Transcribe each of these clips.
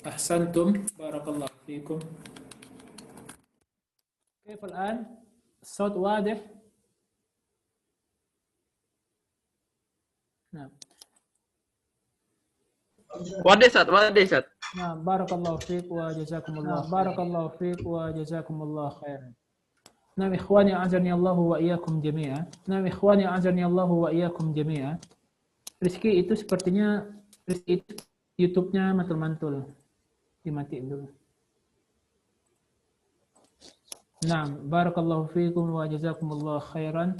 أحسنتم بارك الله فيكم. كيف الآن؟ الصوت واضح؟ نعم. Wadah, Sat. نعم بارك الله فيك وجزاكم الله خير. بارك الله فيك وجزاكم الله خيرا. نعم إخواني أعزني الله وإياكم جميعا. نعم إخواني أعزني الله وإياكم جميعا. Rizky itu sepertinya Rizky itu YouTube-nya mantul-mantul. Dimatiin dulu. Naam, barakallahu fiikum wa jazakumullah khairan.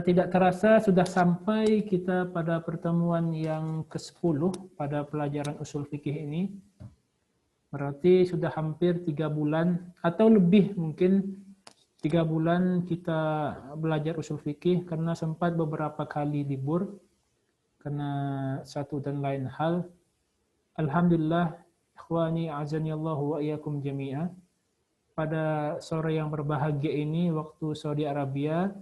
Tidak terasa sudah sampai kita pada pertemuan yang ke-10 pada pelajaran usul fikih ini. Berarti sudah hampir 3 bulan atau lebih mungkin 3 bulan kita belajar usul fikih karena sempat beberapa kali libur karena satu dan lain hal. Alhamdulillah, ikhwani azani Allah wa iyyakum jami'a. Pada sore yang berbahagia ini waktu Saudi Arabia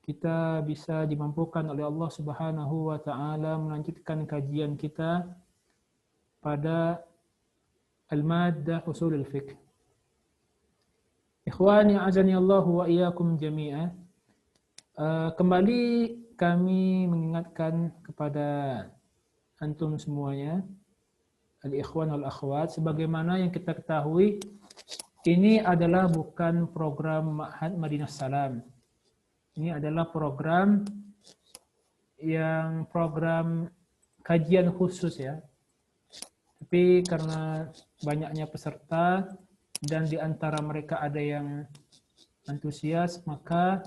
kita bisa dimampukan oleh Allah Subhanahu wa taala melanjutkan kajian kita pada Al-Maddah Ushulul Fiqh. Ikhwani azani Allah wa iyyakum jami'a. Kembali kami mengingatkan kepada antum semuanya, al-ikhwan wal akhwat, sebagaimana yang kita ketahui ini adalah bukan program Ma'had Madinah Salam. Ini adalah program kajian khusus ya. Tapi karena banyaknya peserta dan di antara mereka ada yang antusias, maka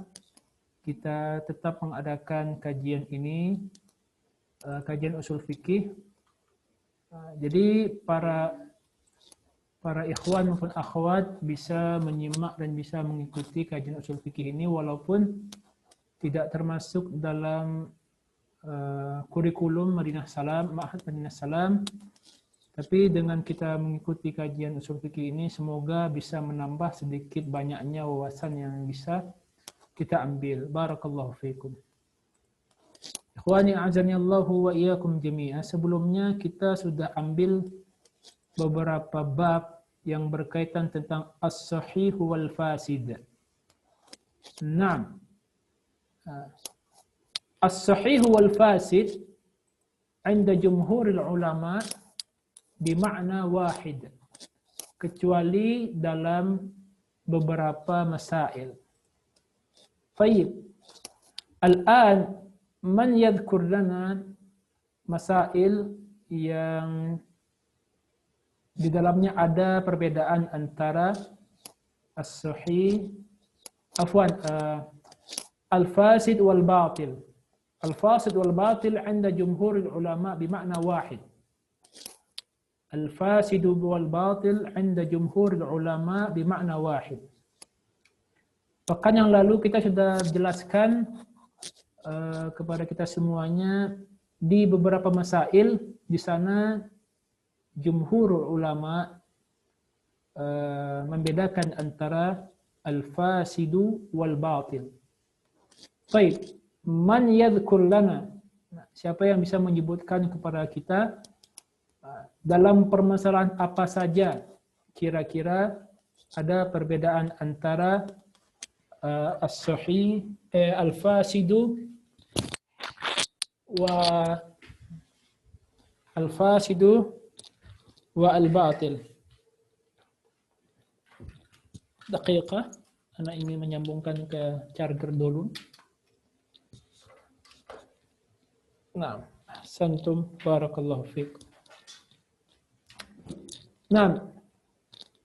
kita tetap mengadakan kajian ini, kajian usul fikih. Jadi para ikhwan maupun akhwat bisa menyimak dan bisa mengikuti kajian usul fikih ini walaupun tidak termasuk dalam kurikulum Madinah Salam, Ma'had Madinah Salam. Tapi dengan kita mengikuti kajian usul fikih ini semoga bisa menambah sedikit banyaknya wawasan yang bisa kita ambil. Barakallahu fiikum. Ikhwani a'azani Allahu wa iyyakum jami'a. Sebelumnya kita sudah ambil beberapa bab yang berkaitan tentang as-sahih wal fasid. Naam. As-sahih wal fasid 'inda jumhuril ulama bimakna wahid, kecuali dalam beberapa masail. Baik. Al-an man yadhkur lana masail yang di dalamnya ada perbedaan antara as-sahih al-fasid wal batil. Al-fasid wal batil 'inda jumhuril ulama bimakna wahid. Al-fasid wal batil 'inda jumhuril ulama bimakna wahid. Pekan yang lalu kita sudah jelaskan kepada kita semuanya di beberapa masail di sana jumhur ulama membedakan antara al-fasidu wal batil. Baik, man yadhkur lana, siapa yang bisa menyebutkan kepada kita dalam permasalahan apa saja kira-kira ada perbedaan antara as-sahih al-fasidu wa al-batil. Daqiqah, anak ingin menyambungkan ke charger dulu. Naam, ahsantum barakallahu fiikum. Naam.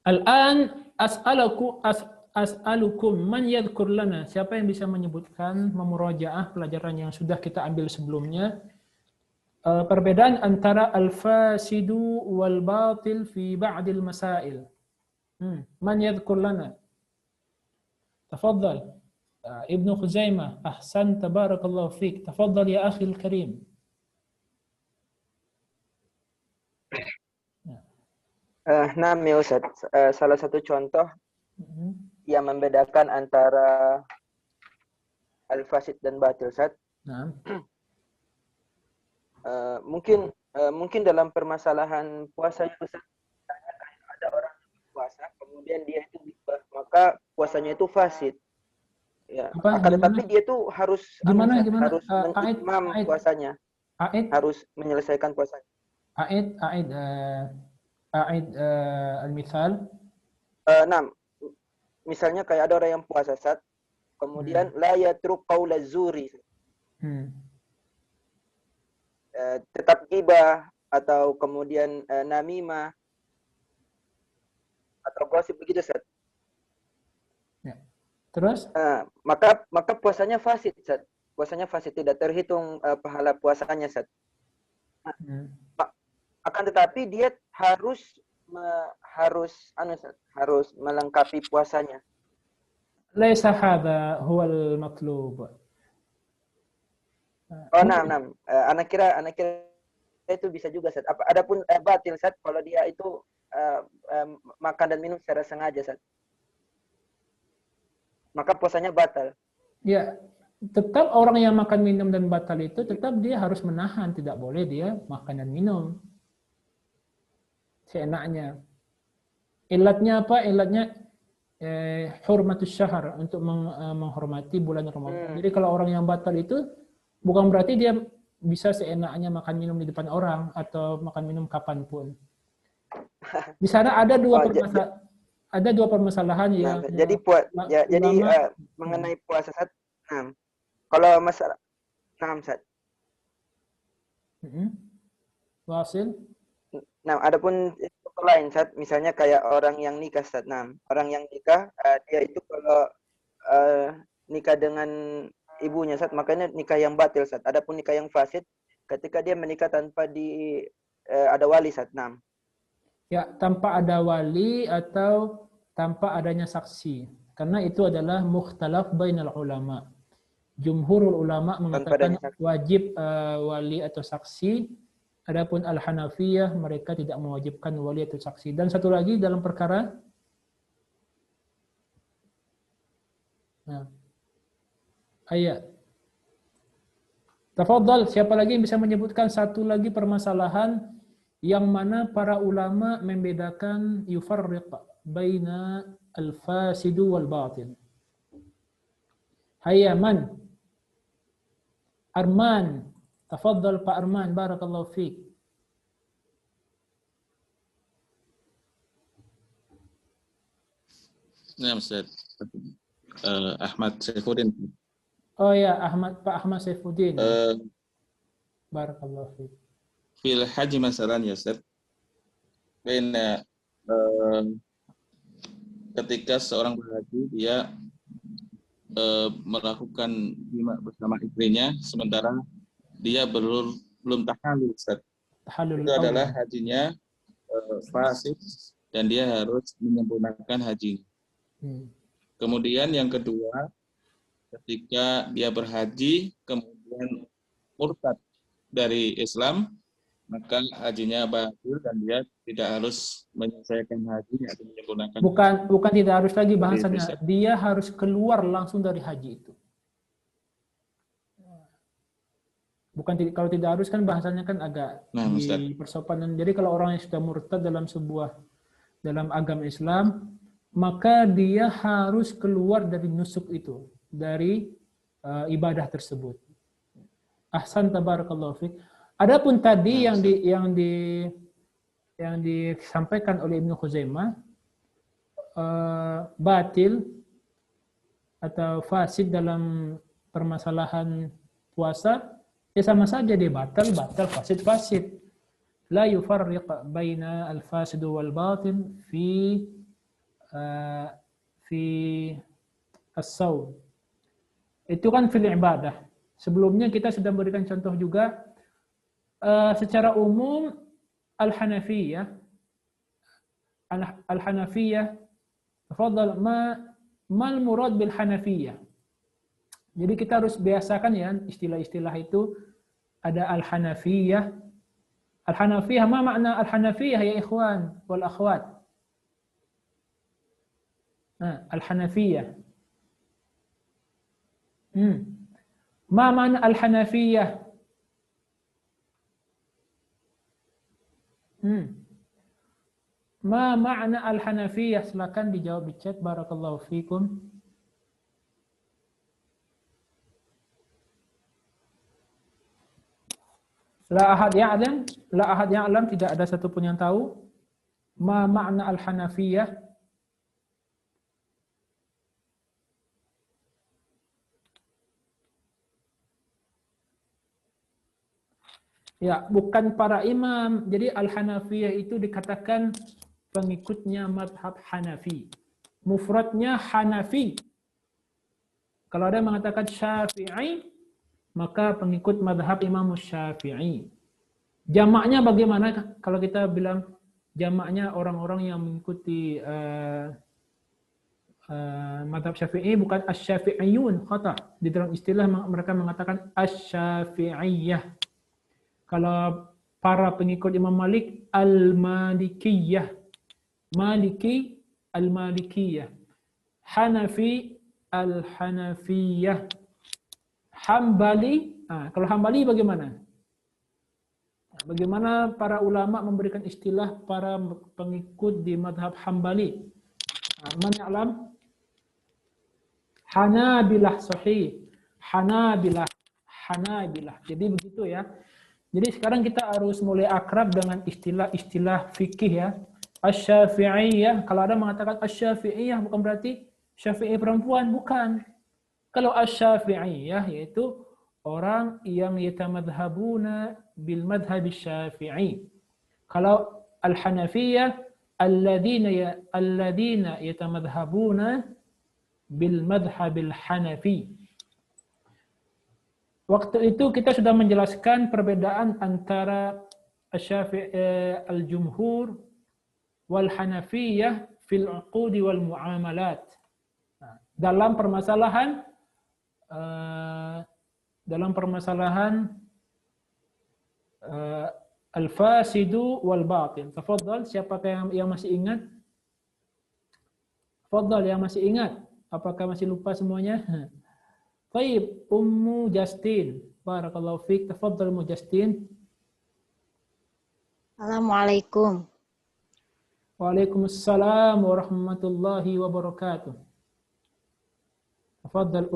Al-an as'alukum man yadhkur lana, siapa yang bisa menyebutkan memurajaah pelajaran yang sudah kita ambil sebelumnya, perbedaan antara al-fasidu wal batil fi ba'dil masail. Man yadhkur lana? Tafadhal. Ibnu Khuzaimah, ahsan tabarakallahu fik. Tafadhal ya akhi al-karim. Naam ya Ustaz, salah satu contoh yang membedakan antara al-fasid dan batil Ustaz. Naam. Mungkin mungkin dalam permasalahan puasa itu ada orang yang puasa, kemudian dia itu gibah, maka puasanya itu fasid. Ya, Apa? akan Gimana? tetapi dia tuh harus Gimana? harus Aid, mengitmam aid, puasanya, aid, harus menyelesaikan puasanya. aid, al-mithal. Nah, misalnya kayak ada orang yang puasa saat kemudian la yatruk qaula zuri, tetap gibah atau kemudian namimah atau gosip begitu Ustaz. Ya. Terus? Maka puasanya fasid Ustaz. Puasanya fasid, tidak terhitung pahala puasanya Ustaz. Akan tetapi dia harus melengkapi puasanya. Laisa hadha huwa al-matlub. Anak kira itu bisa juga Ustaz. Adapun batil Ustaz kalau dia itu makan dan minum secara sengaja Ustaz. Maka puasanya batal. Ya, tetap orang yang makan minum dan batal itu tetap dia harus menahan, tidak boleh dia makan dan minum seenaknya. Ilatnya apa? Ilatnya hurmatus syahr, untuk menghormati bulan Ramadan. Jadi kalau orang yang batal itu bukan berarti dia bisa seenaknya makan minum di depan orang atau makan minum kapanpun. Di sana ada dua permasalahan yang jadi mengenai puasa Ustaz. Kalau masalah Ustaz. Wasil. Nah, adapun itu lain Ustaz, misalnya kayak orang yang nikah Ustaz. Orang yang nikah dia itu kalau nikah dengan ibunya Ustaz, makanya nikah yang batil Ustaz. Adapun nikah yang fasid ketika dia menikah tanpa ada wali Ustaz. Ya, tanpa ada wali atau tanpa adanya saksi. Karena itu adalah mukhtalaf bainal ulama. Jumhurul ulama mengatakan wajib wali atau saksi. Adapun Al-Hanafiyah mereka tidak mewajibkan wali atau saksi. Dan satu lagi dalam perkara ayat. Tafadhal, siapa lagi yang bisa menyebutkan satu lagi permasalahan yang mana para ulama membedakan yufarriq baina al-fasidu wal batin? Hayya man? Arman. Tafadhal Pak Arman, barakallahu fiik. Nah, Ustaz. Ahmad Saifuddin. Oh ya, Pak Ahmad Saifuddin. Barakallahu fiik. Fil haji masalan ya Ustaz. Karena ketika seorang berhaji dia melakukan jima bersama istrinya sementara dia belum tahallul Ustaz. Itu adalah hajinya fasid dan dia harus menyempurnakan haji. Kemudian yang kedua, ketika dia berhaji kemudian murtad dari Islam, maka hajinya batil dan dia tidak harus menyelesaikan hajinya atau menyempurnakan. Bukan tidak harus lagi bahasanya, dia harus keluar langsung dari haji itu. Kalau tidak harus kan bahasanya kan agak di persopanan. Jadi kalau orang yang sudah murtad dalam agama Islam, maka dia harus keluar dari nusuk itu, dari ibadah tersebut. Ahsan, tabarakallahu fiik. Adapun tadi yang disampaikan oleh Ibnu Khuzaimah batil atau fasid dalam permasalahan puasa, ya sama saja dia batal, fasid. La yufarriq baina al-fasid wal batin fi as-saum. Itu kan fil ibadah. Sebelumnya kita sudah berikan contoh juga secara umum Al-Hanafiyah, tafadhal, mal murad bil Hanafiyah. Jadi kita harus biasakan ya istilah-istilah itu. Ada Al-Hanafiyah. Al-Hanafiyah, ma makna Al-Hanafiyah ya ikhwan wal akhwat? Al-Hanafiyah. Ma makna Al-Hanafiyah? Ma ma'na al-Hanafiyah? Silakan dijawab di chat. Barakallahu fikum. La ahad ya'lam? La ahad ya'lam? Tidak ada satupun yang tahu. Ma ma'na al-Hanafiyah? Ya, bukan para imam. Jadi Al-Hanafiyah itu dikatakan pengikutnya madhab Hanafi. Mufradnya Hanafi. Kalau ada yang mengatakan Syafi'i, maka pengikut madhab Imam Syafi'i. Jamaknya bagaimana kalau kita bilang jamaknya orang-orang yang mengikuti madhab Syafi'i, bukan Asy-Syafi'iyun, khata. Di dalam istilah mereka mengatakan Asy-Syafi'iyah. Kalau para pengikut Imam Malik, Al-Malikiyah. Maliki, Al-Malikiyah. Hanafi, Al-Hanafiyah. Hambali, kalau Hambali bagaimana? Bagaimana para ulama memberikan istilah para pengikut di madhab Hambali? Man ya'lam? Hanabilah sahih. Hanabilah. Hanabilah. Jadi begitu ya. Jadi sekarang kita harus mulai akrab dengan istilah-istilah fikih ya. Asy-Syafi'iyah, kalau ada mengatakan Asy-Syafi'iyah bukan berarti Syafi'i perempuan, bukan. Kalau Asy-Syafi'iyah yaitu orang yang yatamadhabuna bil madhhab Syafi'i. Kalau Al-Hanafiyah alladzina yatamadhabuna bil madhhabil Hanafi. Waktu itu kita sudah menjelaskan perbedaan antara al-jumhur wal hanafiyah fil uqudi wal muamalat. Dalam permasalahan al-fasidu wal batil. Tafadhal, siapakah yang masih ingat? Tafadhal yang masih ingat. Apakah masih lupa semuanya? Baik, Ummu Justin. Barakallahu fiik. Tafadhal Ummu Justin. Assalamualaikum. Waalaikumsalam warahmatullahi wabarakatuh. Tafadhal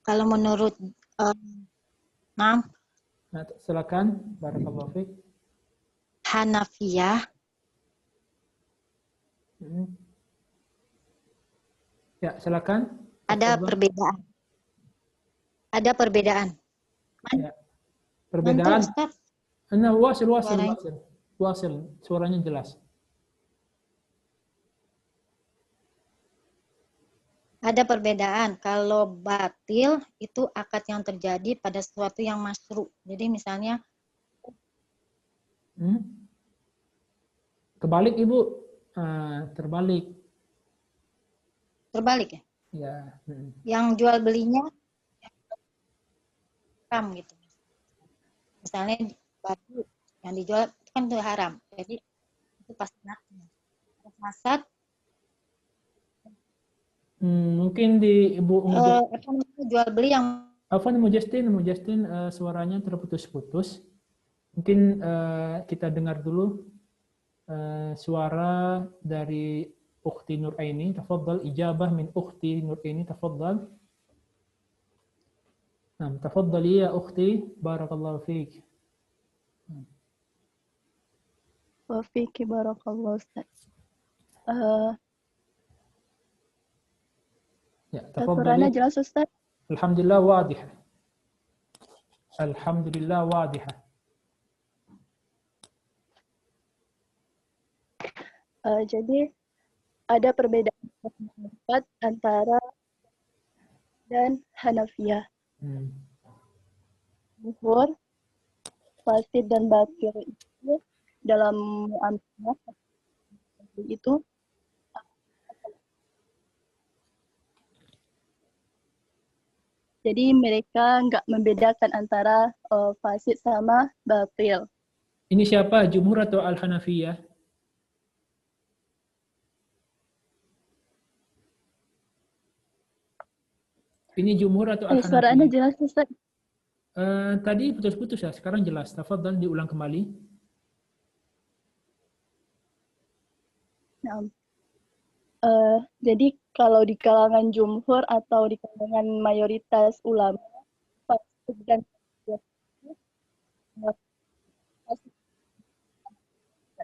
Kalau menurut silakan. Barakallahu fiik. Hanafiyah. Ya, silakan. Ada perbedaan. Ada perbedaan. Ya. Perbedaan. Nah, wasil. Suaranya jelas. Ada perbedaan. Kalau batil itu akad yang terjadi pada sesuatu yang masyru'. Jadi misalnya Kebalik Ibu. Terbalik. Terbalik ya? Ya. Yang jual belinya haram gitu. Misalnya baju yang dijual itu kan itu haram. Jadi itu pasti naknya. Masad mungkin di Ibu jual beli yang Ibu Justin suaranya terputus-putus. Mungkin kita dengar dulu suara dari Ukhti Nuraini. Tafadhal, ijabah min Ukhti Nuraini. Tafadhal. Tafadhali ya Ukhti. Barakallahu fiik. Wa fiiki barakallahu Ustaz. Ya, suaranya jelas Ustaz? Alhamdulillah wadihah. Alhamdulillah wadihah. Jadi ada perbedaan pendapat antara dan Hanafiyah. Jumhur, fasid dan batil itu dalam muamalah itu jadi mereka nggak membedakan antara fasid sama batil. Ini siapa? Jumhur atau Al-Hanafiyah? Ini Jumhur atau Al-Hanafiyah? Suaranya jelas Ustaz. Tadi putus-putus ya, sekarang jelas. Tafadhal diulang kembali. Nah, jadi kalau di kalangan jumhur atau di kalangan mayoritas ulama, fasid dan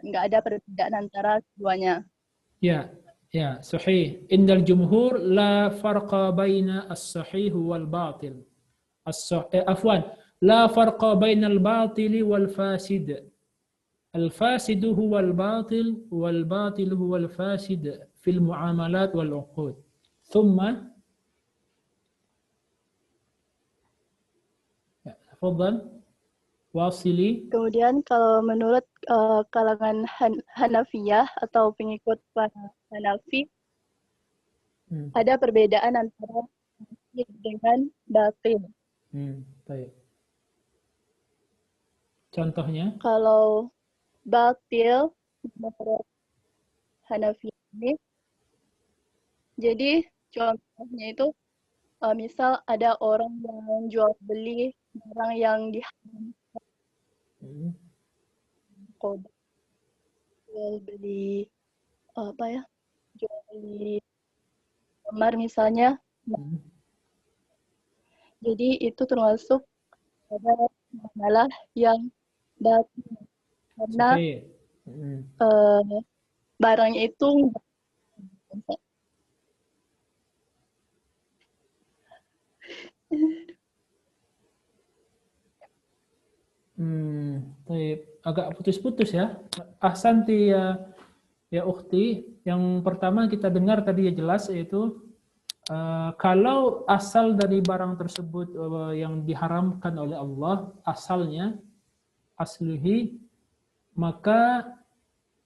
nggak ada perbedaan antara keduanya. Ya, ya, sahih. Indal jumhur la farqa baina as-sahih wal batil. Afwan, la farqa baina al-batil wal fasid. الفاسد هو الباطل والباطل هو الفاسد في المعاملات والعقود ثم تفضل واصلي. Kemudian kalau menurut kalangan Hanafiyah atau pengikut Hanafi, ada perbedaan antara fasid dengan batil. Baik. Contohnya? Kalau batil menurut Hanafi ini, jadi contohnya itu misal ada orang yang jual beli barang yang diharamkan, jual beli apa ya, jual beli kamar misalnya, jadi itu termasuk ada masalah yang batil. Karena barangnya itu agak putus-putus ya. Ahsanti ya ukhti. Yang pertama kita dengar tadi ya jelas, yaitu kalau asal dari barang tersebut yang diharamkan oleh Allah, asalnya, aslihi, maka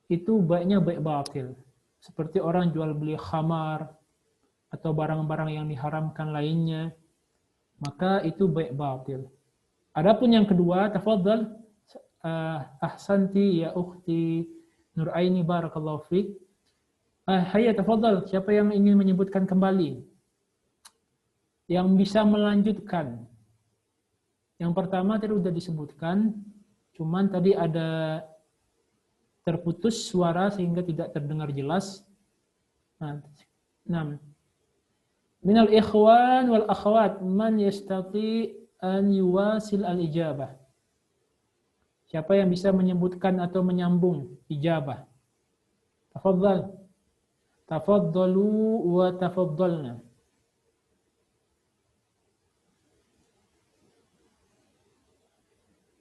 itu baiknya baik batil. Seperti orang jual beli khamar atau barang-barang yang diharamkan lainnya, maka itu baik batil. Adapun yang kedua, tafadhal, ahsanti ya ukhti Nuraini, barakallahu fiik. Hayya, tafadhal, siapa yang ingin menyebutkan kembali? Yang bisa melanjutkan. Yang pertama tadi sudah disebutkan, cuman tadi ada terputus suara sehingga tidak terdengar jelas. Nah, minal ikhwan wal akhwat man yastati an yuwasil al ijabah. Siapa yang bisa menyebutkan atau menyambung ijabah? Tafadhal. Tafadhalu wa tafadhalna.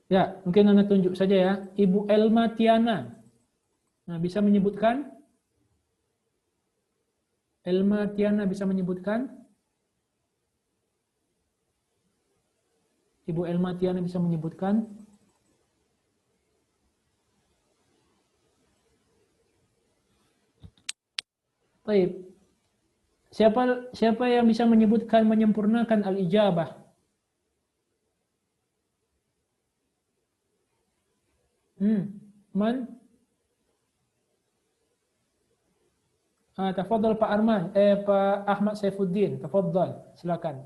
Ya, mungkin Anda tunjuk saja ya. Ibu Elma Tiana. Nah, bisa menyebutkan? Elma Tiana bisa menyebutkan? Ibu Elma Tiana bisa menyebutkan? Baik. Siapa yang bisa menyebutkan, menyempurnakan al-ijabah? Man? Tafadhal Pak Arman, Pak Ahmad Saifuddin, tafadhal, silakan.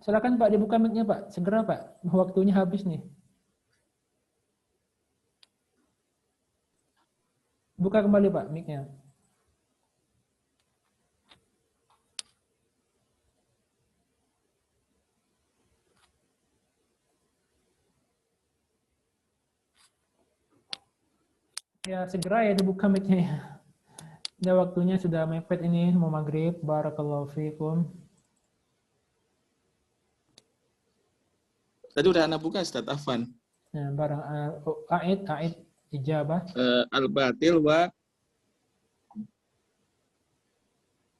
Silakan Pak, dibuka mic-nya Pak, segera Pak, waktunya habis nih. Buka kembali Pak mic-nya. Ya, segera ya dibuka mic-nya ya. Ya, waktunya sudah mepet ini, mau maghrib. Barakallahu fiikum. Tadi udah anak buka Ustaz Afwan. Ya, barang a'id ijabah. Al-batil wa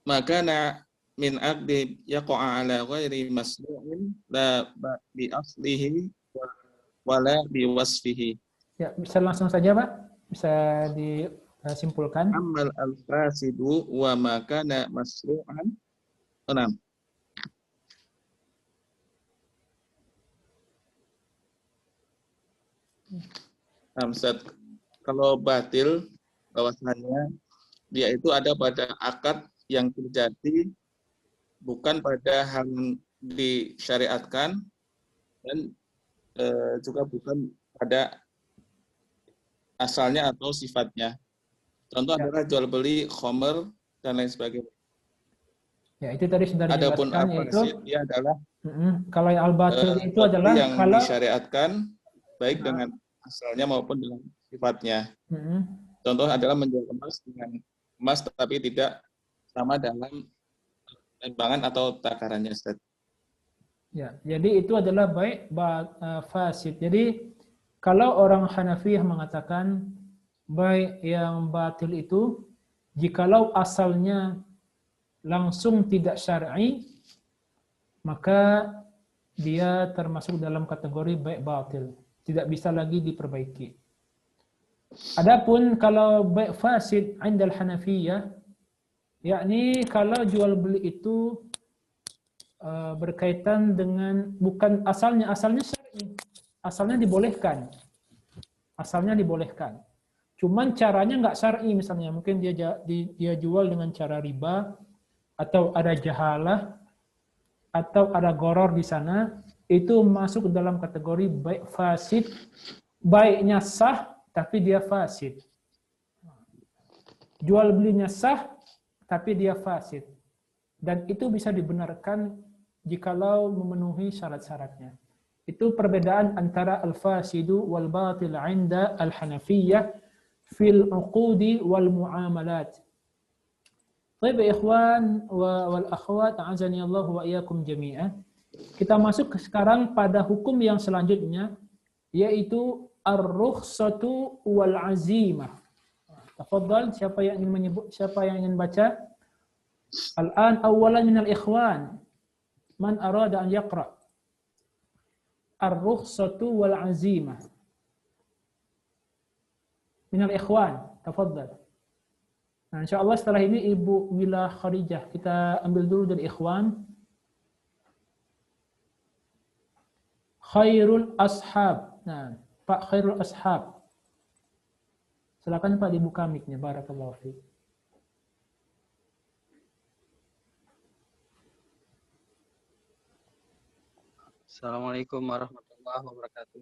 makana min aqdi yaqa'a ala ghairi masnu'in la bi aslihi wala bi wasfihi. Ya, bisa langsung saja Pak. Bisa disimpulkan. Amal al-fasidu wa makana masnu'an. Enam. Ustaz, kalau batil bahwasanya dia itu ada pada akad yang terjadi bukan pada hal disyariatkan dan juga bukan pada asalnya atau sifatnya. Contoh adalah jual beli khomer dan lain sebagainya. Ya, itu tadi sudah Adapun dijelaskan, yaitu al-fasid dia adalah kalau yang al-batil itu jual beli adalah yang kalau disyariatkan baik dengan asalnya maupun dengan sifatnya. mm-mm. Contoh adalah menjual emas dengan emas tapi tidak sama dalam timbangan atau takarannya, Ustaz. Ya, jadi itu adalah fasid. Jadi kalau orang Hanafiyah mengatakan baik yang batil itu jikalau asalnya langsung tidak syar'i, maka dia termasuk dalam kategori baik batil, tidak bisa lagi diperbaiki. Adapun kalau baik fasid indal Hanafiyah, yakni kalau jual beli itu berkaitan dengan bukan asalnya syar'i, asalnya dibolehkan. Cuman caranya nggak syar'i, misalnya mungkin dia jual dengan cara riba, atau ada jahalah, atau ada goror di sana, itu masuk dalam kategori baik fasid. Baiknya sah, tapi dia fasid. Jual belinya sah, tapi dia fasid. Dan itu bisa dibenarkan jikalau memenuhi syarat-syaratnya. Itu perbedaan antara al-fasidu wal batil 'inda al-Hanafiyyah fil 'uqudi wal muamalat. Baik ya ikhwan wal akhwat, a'azani Allah wa iyyakum jami'an. Kita masuk sekarang pada hukum yang selanjutnya, yaitu ar-rukhsatu wal azimah. Tafadhal, siapa yang ingin baca? Al-an awalan min al-ikhwan. Man arada an yaqra. Ar-rukhsatu wal azimah. Min al-ikhwan. Tafadhal. Nah, insyaallah setelah ini Ibu Wila Khadijah, kita ambil dulu dari ikhwan. Khairul ashab. Nah, Pak Khairul ashab. Silakan Pak dibuka mic-nya. Barakallahu fiik. Assalamualaikum warahmatullahi wabarakatuh.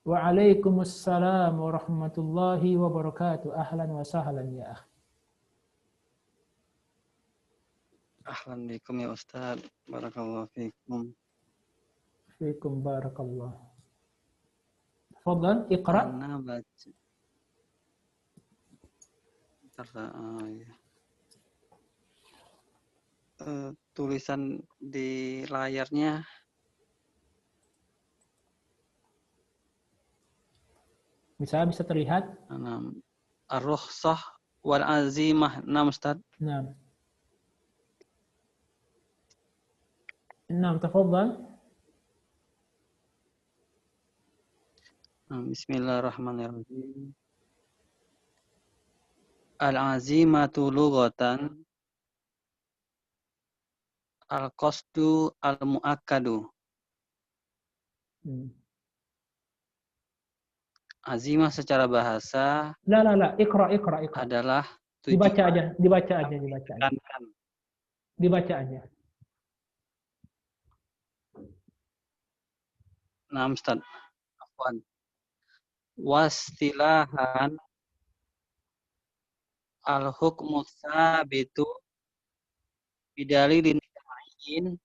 Waalaikumsalam warahmatullahi wabarakatuh. Ahlan wa sahlan ya akhi. Ahlan bikum ya Ustaz. Barakallahu fikum. Fiikum barakallah. Tafadhal, iqra. Ana baca. Ya. Tulisan di layarnya Bisa terlihat? ar-rukhsah wal azimah. Ustaz. Naam. Naam, tafadhal. Bismillahirrahmanirrahim. Al-azimatu lughatan al-qasdu al-muakkadu. Azimah secara bahasa La. Iqra. adalah Dibaca aja. Nah, Ustaz. Afwan. Wastilahan al-hukmu tsabitu bidalilin ma'in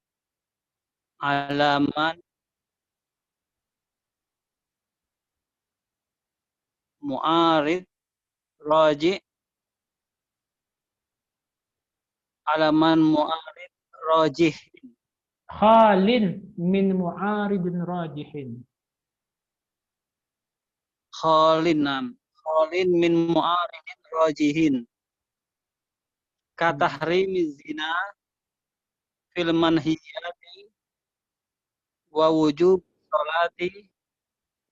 alaman mu'arid raji alaman mu'arid rajih Khalin min mu'aridin rajihin. Khalin min mu'aridin rajihin katahrimi zina fil manhiyati wa wujub salati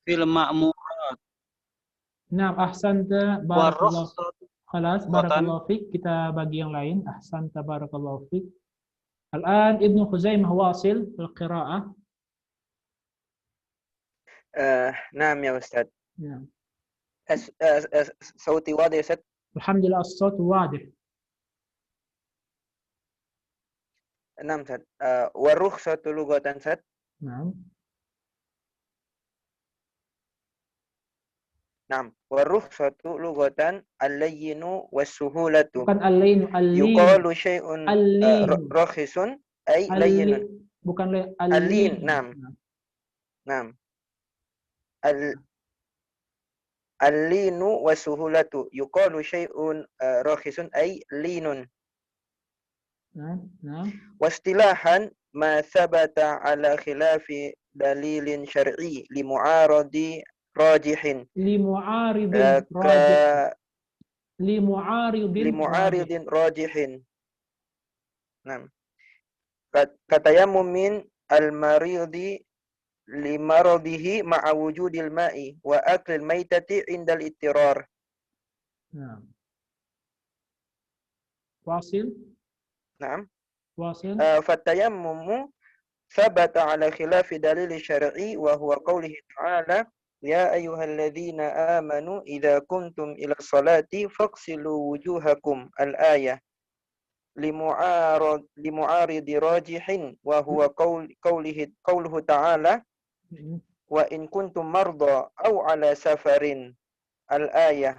fil ma'murat. Nah, ahsanta barakallahu. Khalas, barakallahu fik. Kita bagi yang lain. Ahsanta barakallahu fik. Al-an Ibnu Khuzaimah wasil fil qira'ah. Naam ya Ustaz. Naam. Sauti wadih ya Ustaz. Alhamdulillah as-saut wadih. Naam Ustaz. Wa rukhsatu lughatan Ustaz. Naam. Naam. Warukhsatu lughatan al-layyinu was-suhulatu. Bukan al-lainu, al-lin. Yuqalu syai'un Al-lin. rakhisun ay layyinun. Bukan Al-lin, al-lin. naam. Naam. Al-linu was-suhulatu. Yuqalu syai'un rakhisun ay linun. Nah. Wastilahan ma thabata ala khilafi dalilin syar'i li mu'aradi rajihin. Li mu'aridin rajih. Li mu'aridin rajihin. Nah. Katayammumin al-maridi limaradihi ma'a wujudil ma'i wa aklil maitati indal ittirar. Nah. Wasil. Naam. Wasil. Fatayammumu thabata ala khilafi dalil syar'i wa huwa qawlihi ta'ala ya ayyuhalladzina amanu idza kuntum ila salati faghsilu wujuhakum al-ayah limu'aridi rajihin wa huwa qawluhu ta'ala wa in kuntum marda aw ala safarin al-ayah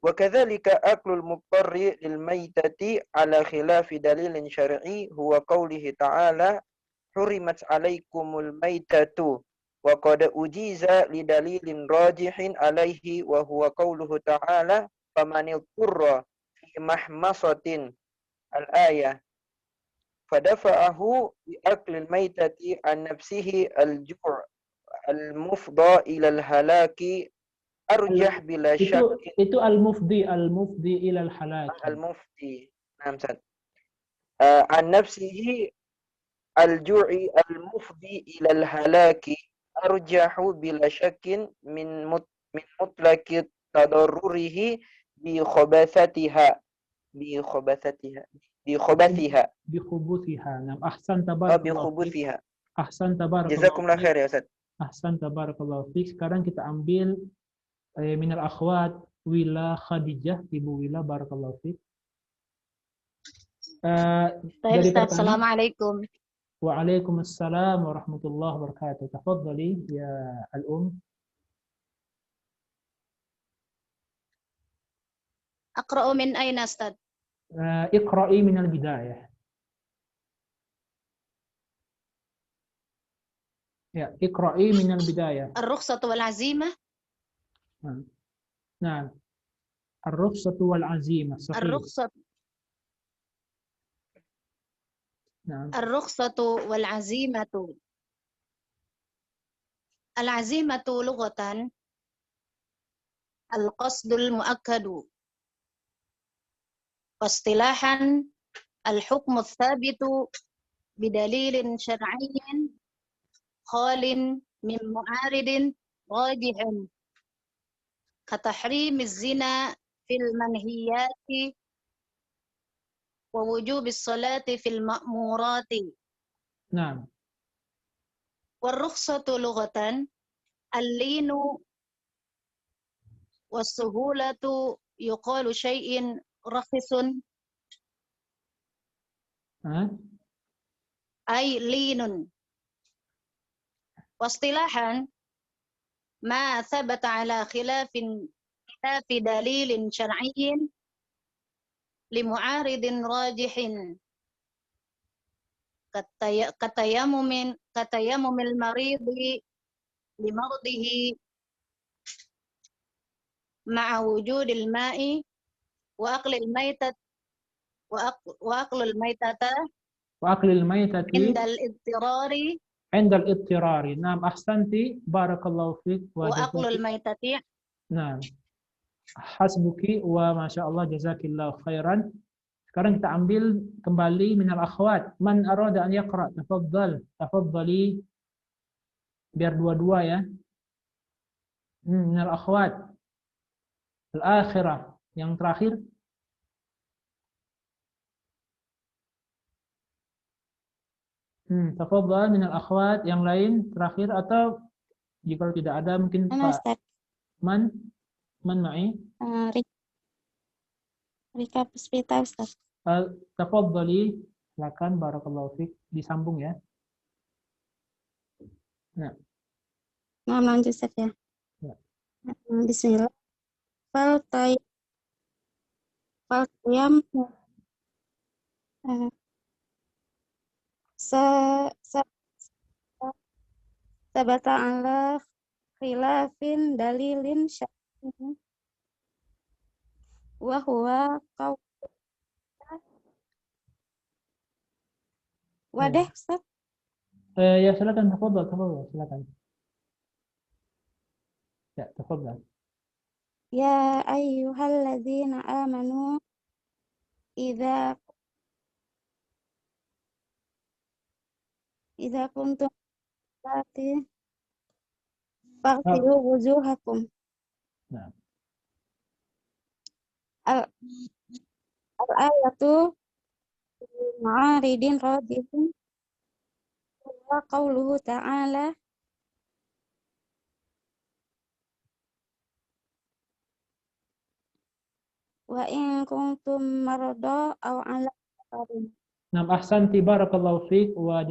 wa kadzalika aklul muqtarri lil maitati ala khilafi dalilin syar'i huwa qawlihi ta'ala hurimat 'alaikumul maitatu wa qad ujiza li dalilin rajihin alaihi wa huwa qawluhu ta'ala famanil qurra fi mahmasatin al-ayah fadafa'ahu bi aklil maitati an nafsihi al-ju' al-mufda ila al-halaki arjah bila syak. Itu al-mufdi ila al-halaki. Al-mufdi. Naam, Ustaz. An nafsihi al-ju'i al-mufdi ila al-halaki arjahu bila syakin min mutlaqi tadarrurihi bi khabathatiha. Nam ahsan tabarakallah. Ahsan tabarakallah. Jazakumullah khair ya Ustaz. Ahsan tabarakallah. Sekarang kita ambil minal akhwat Wila Khadijah, Ibu Wila, barakallahu fiik. Dari Ustaz, assalamualaikum. Waalaikumsalam warahmatullahi wabarakatuh. Tafadhali ya al-um. Aqra'u min aina, Ustaz? Iqra'i min al-bidayah. Ya, iqra'i min al-bidayah. Ar-rukhsatu wal azimah. Nah. Ar-rukhsatu wal azimah. Sahih. Ar-rukhsatu wal azimatu. Al-azimatu lughatan al-qasdul muakkadu. Wastilahan al-hukmu tsabitu bidalilin syar'iyyin khalin min mu'aridin rajihin katahrimiz zina fil manhiyati wa wujubis salati fil ma'murati. Naam. War-rukhsatu lughatan al-linu was-suhulatu yuqalu syai'in rakhisun ay linun. Wastilahan ma thabata ala khilafi dalilin syar'iyyin li mu'aridin rajihin katayamumil maridi li mardihi ma'a wujudil ma'i wa aqlil maitat wa aqlul maitata wa aqlil maitati indal ittirari. Naam, ahsanti, barakallahu fiik wa aqlul maitati. Naam. Hasbuki wa masyaallah jazakillahu khairan. Sekarang kita ambil kembali minal akhwat. Man arada an yaqra, tafadhali. Biar dua-dua ya. Minal akhwat. Al-akhirah, yang terakhir. Tafadhal minal akhwat, yang lain terakhir, atau jika tidak ada mungkin Pak Man ma'i. Rika Puspita, Ustaz. Tafadhali, silakan, barakallahu fiik, disambung ya. Nah. Lanjut Ustaz ya. Bismillah. Faltayam sabata ala khilafin dalilin syar'iyyin wa huwa qaul wadah Ustaz. Ya silakan, tafadhal, silakan. Ya, tafadhal. Ya ayyuhalladzina amanu idza kuntum salati faghsilu wujuhakum. Nah. Al-ayatu ma'aridin radihin wa qawluhu ta'ala wa in kuntum marada aw ala safarin. Nah, ahsanti barakallahu fiik wa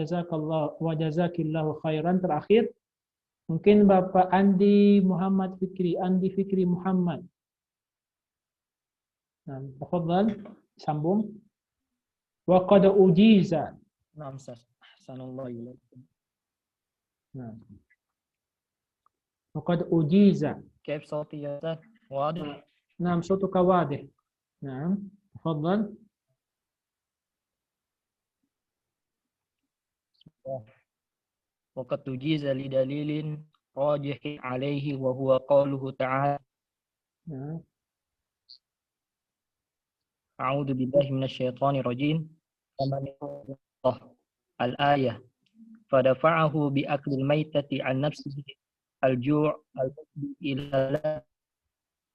jazakillahu khairan. Terakhir, mungkin Bapak Andi Fikri Muhammad. Nah, tafadhal, sambung. Wa qad ujiza. Naam, Ustaz. Ahsanallahu ilaikum. Nah. Wa qad ujiza. Kaif sauti ya Ustaz? Wadih. Naam, sautuka wadih. Naam, tafadhal. Waqad tujiza li dalilin rajihin alaihi wa huwa qawluhu ta'ala. A'udzu billahi minasyaitonir rajim. Al-ayah. Fadafa'ahu bi aklil maitati an nafsihi al-ju' al-mufdi ila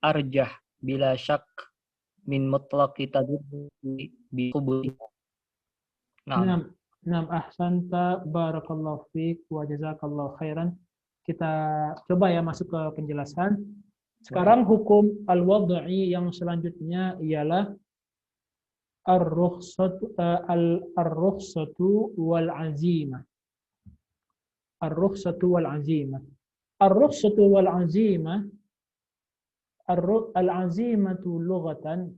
arjah bila syak min mutlaqi tadbiri bi qubuli. Naam. Naam, ahsanta barakallahu fiik wa jazakallahu khairan. Kita coba ya masuk ke penjelasan. Sekarang hukum al-wad'i yang selanjutnya ialah ar-rukhsatu wal azimah. Ar-rukhsatu wal azimah. Ar-rukhsatu wal azimah. Al-azimatu lughatan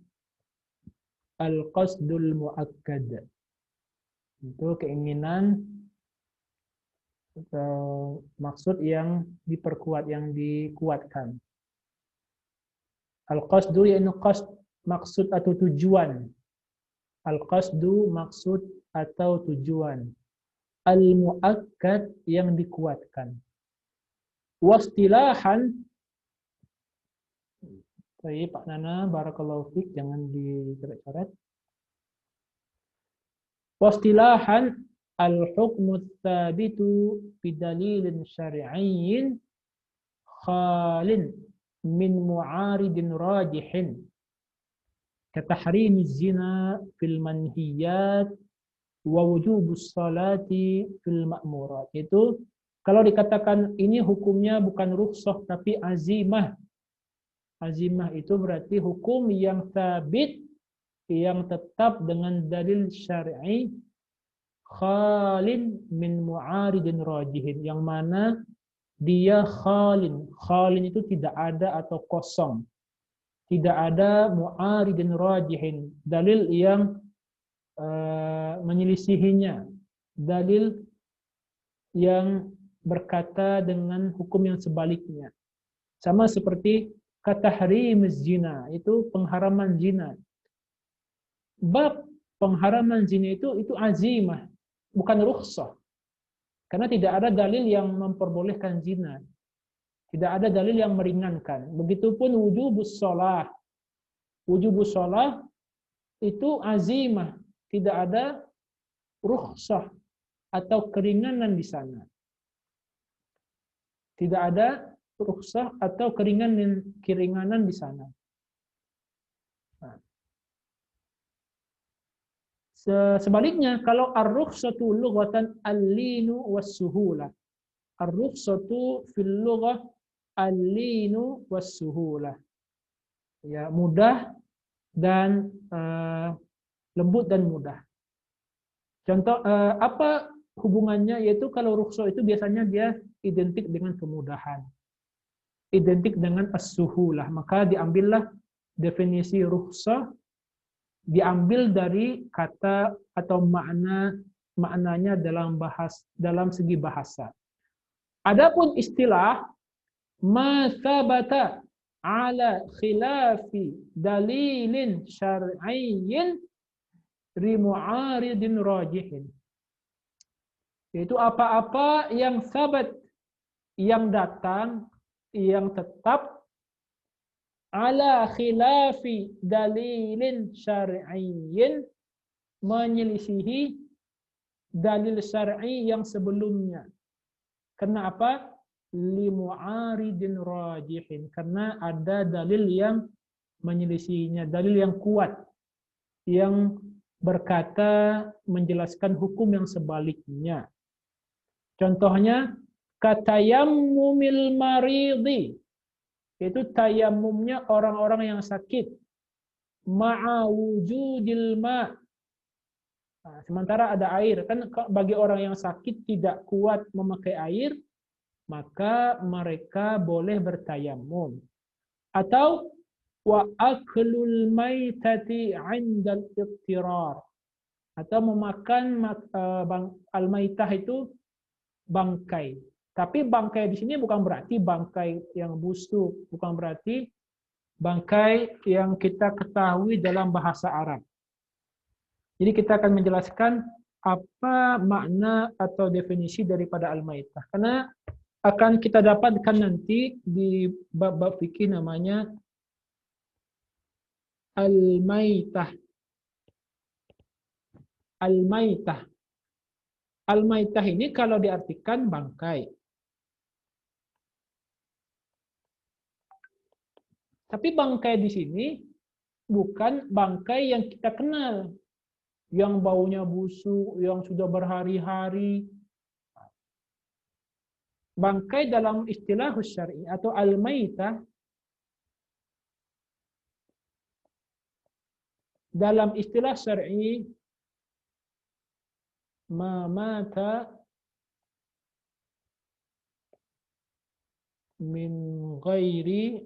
al-qasdul muakkad. Itu keinginan atau maksud yang diperkuat, yang dikuatkan. Al-qasdu yaitu qasd, maksud atau tujuan. Al-qasdu maksud atau tujuan. Al-muakkad yang dikuatkan. Wastilahan, baik Pak Nana, barakallahu fiik, jangan dicoret-coret. Wastilahan al-hukmu tsabitu bidalilin syar'iyyin khalin min mu'aridin rajihin katahrimiz zina fil manhiyat wa wujubus salati fil ma'murat. Itu kalau dikatakan ini hukumnya bukan rukhsah tapi azimah. Azimah itu berarti hukum yang tsabit, yang tetap dengan dalil syar'i, khalin min mu'aridin rajihin, yang mana dia khalin. Khalin itu tidak ada atau kosong. Tidak ada mu'aridin rajihin, dalil yang menyelisihinya, dalil yang berkata dengan hukum yang sebaliknya. Sama seperti katahrimiz zina, itu pengharaman zina. Bab pengharaman zina itu azimah, bukan rukhsah. Karena tidak ada dalil yang memperbolehkan zina. Tidak ada dalil yang meringankan. Begitupun wujubus shalah. Wujubus shalah itu azimah, tidak ada rukhsah atau keringanan di sana. Tidak ada rukhsah atau keringanan di sana. Nah. Sebaliknya, kalau ar-rukhsatu lughatan al-linu was-suhula. Ar-rukhsatu fil lughah al-linu was-suhula. Ya, mudah dan lembut dan mudah. Contoh apa hubungannya? Yaitu kalau rukhsah itu biasanya dia identik dengan kemudahan. identik dengan as-suhulah, maka diambillah definisi rukhsah diambil dari kata atau maknanya dalam segi bahasa. Adapun istilah ma thabata ala khilafi dalilin syar'iyyin ri mu'aridin rajihin, yaitu apa-apa yang sabat, yang datang, yang tetap ala khilafi dalilin syar'iyyin, menyelisihi dalil syar'i yang sebelumnya. Kenapa? Li mu'aridin rajihin, karena ada dalil yang menyelisihinya, dalil yang kuat yang berkata menjelaskan hukum yang sebaliknya. Contohnya katayammumil maridi, itu tayamumnya orang-orang yang sakit, ma'a wujudil ma'. Nah, sementara ada air, kan bagi orang yang sakit tidak kuat memakai air, maka mereka boleh bertayamum. Atau wa aklul maitati 'indal ittirar, atau memakan al-maitah itu bangkai. Tapi bangkai di sini bukan berarti bangkai yang busuk, bukan berarti bangkai yang kita ketahui dalam bahasa Arab. Jadi kita akan menjelaskan apa makna atau definisi daripada al-maitah. Karena akan kita dapatkan nanti di bab-bab fikih namanya al-maitah. Al-maitah. Al-maitah ini kalau diartikan bangkai. Tapi bangkai di sini bukan bangkai yang kita kenal, yang baunya busuk, yang sudah berhari-hari. Bangkai dalam istilah syar'i atau al-maitah, dalam istilah syar'i, ma mata min ghairi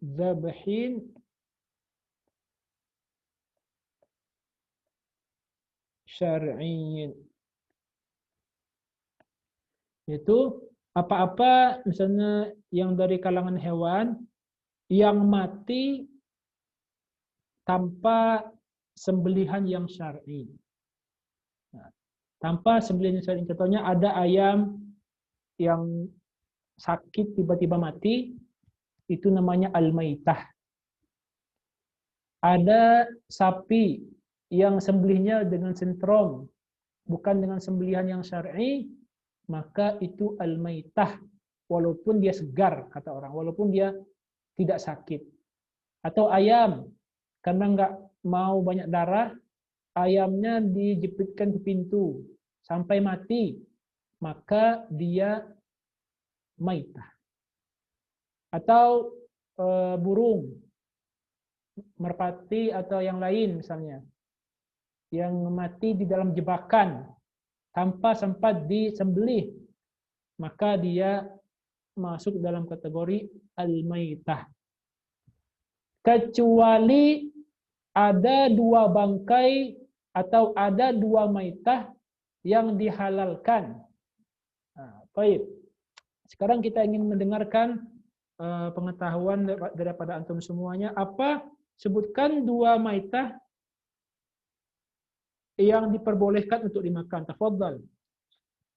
zabhin syar'iyyin. Itu apa-apa misalnya yang dari kalangan hewan yang mati tanpa sembelihan yang syar'i. Nah, tanpa sembelihan yang syar'i, contohnya ada ayam yang sakit tiba-tiba mati, itu namanya al-maitah. Ada sapi yang sembelihnya dengan sentrom, bukan dengan sembelihan yang syar'i, maka itu al-maitah, walaupun dia segar, kata orang, walaupun dia tidak sakit. Atau ayam, karena nggak mau banyak darah, ayamnya dijepitkan ke pintu sampai mati, maka dia maitah. Atau burung, merpati atau yang lain misalnya, yang mati di dalam jebakan tanpa sempat disembelih, maka dia masuk dalam kategori al-maitah. Kecuali ada dua bangkai atau ada dua maitah yang dihalalkan. Nah, baik. Sekarang kita ingin mendengarkan pengetahuan daripada antum semuanya. Apa? Sebutkan dua maitah yang diperbolehkan untuk dimakan. Tafadhal.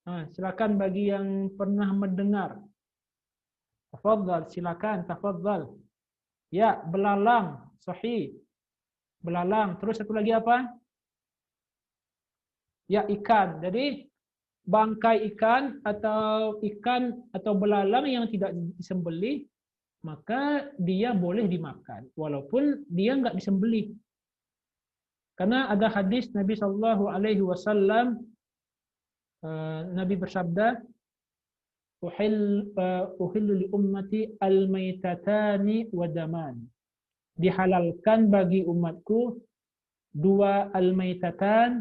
Nah, silakan bagi yang pernah mendengar. Tafadhal, silakan. Tafadhal. Ya, belalang. Sahih. Belalang. Terus satu lagi apa? Ya, ikan. Jadi bangkai ikan atau belalang yang tidak disembelih, maka dia boleh dimakan walaupun dia nggak disembelih. Karena ada hadis Nabi Shallallahu Alaihi Wasallam, Nabi bersabda, "Uhillu li ummati al-maitatani wa daman." Dihalalkan bagi umatku dua al-maitatan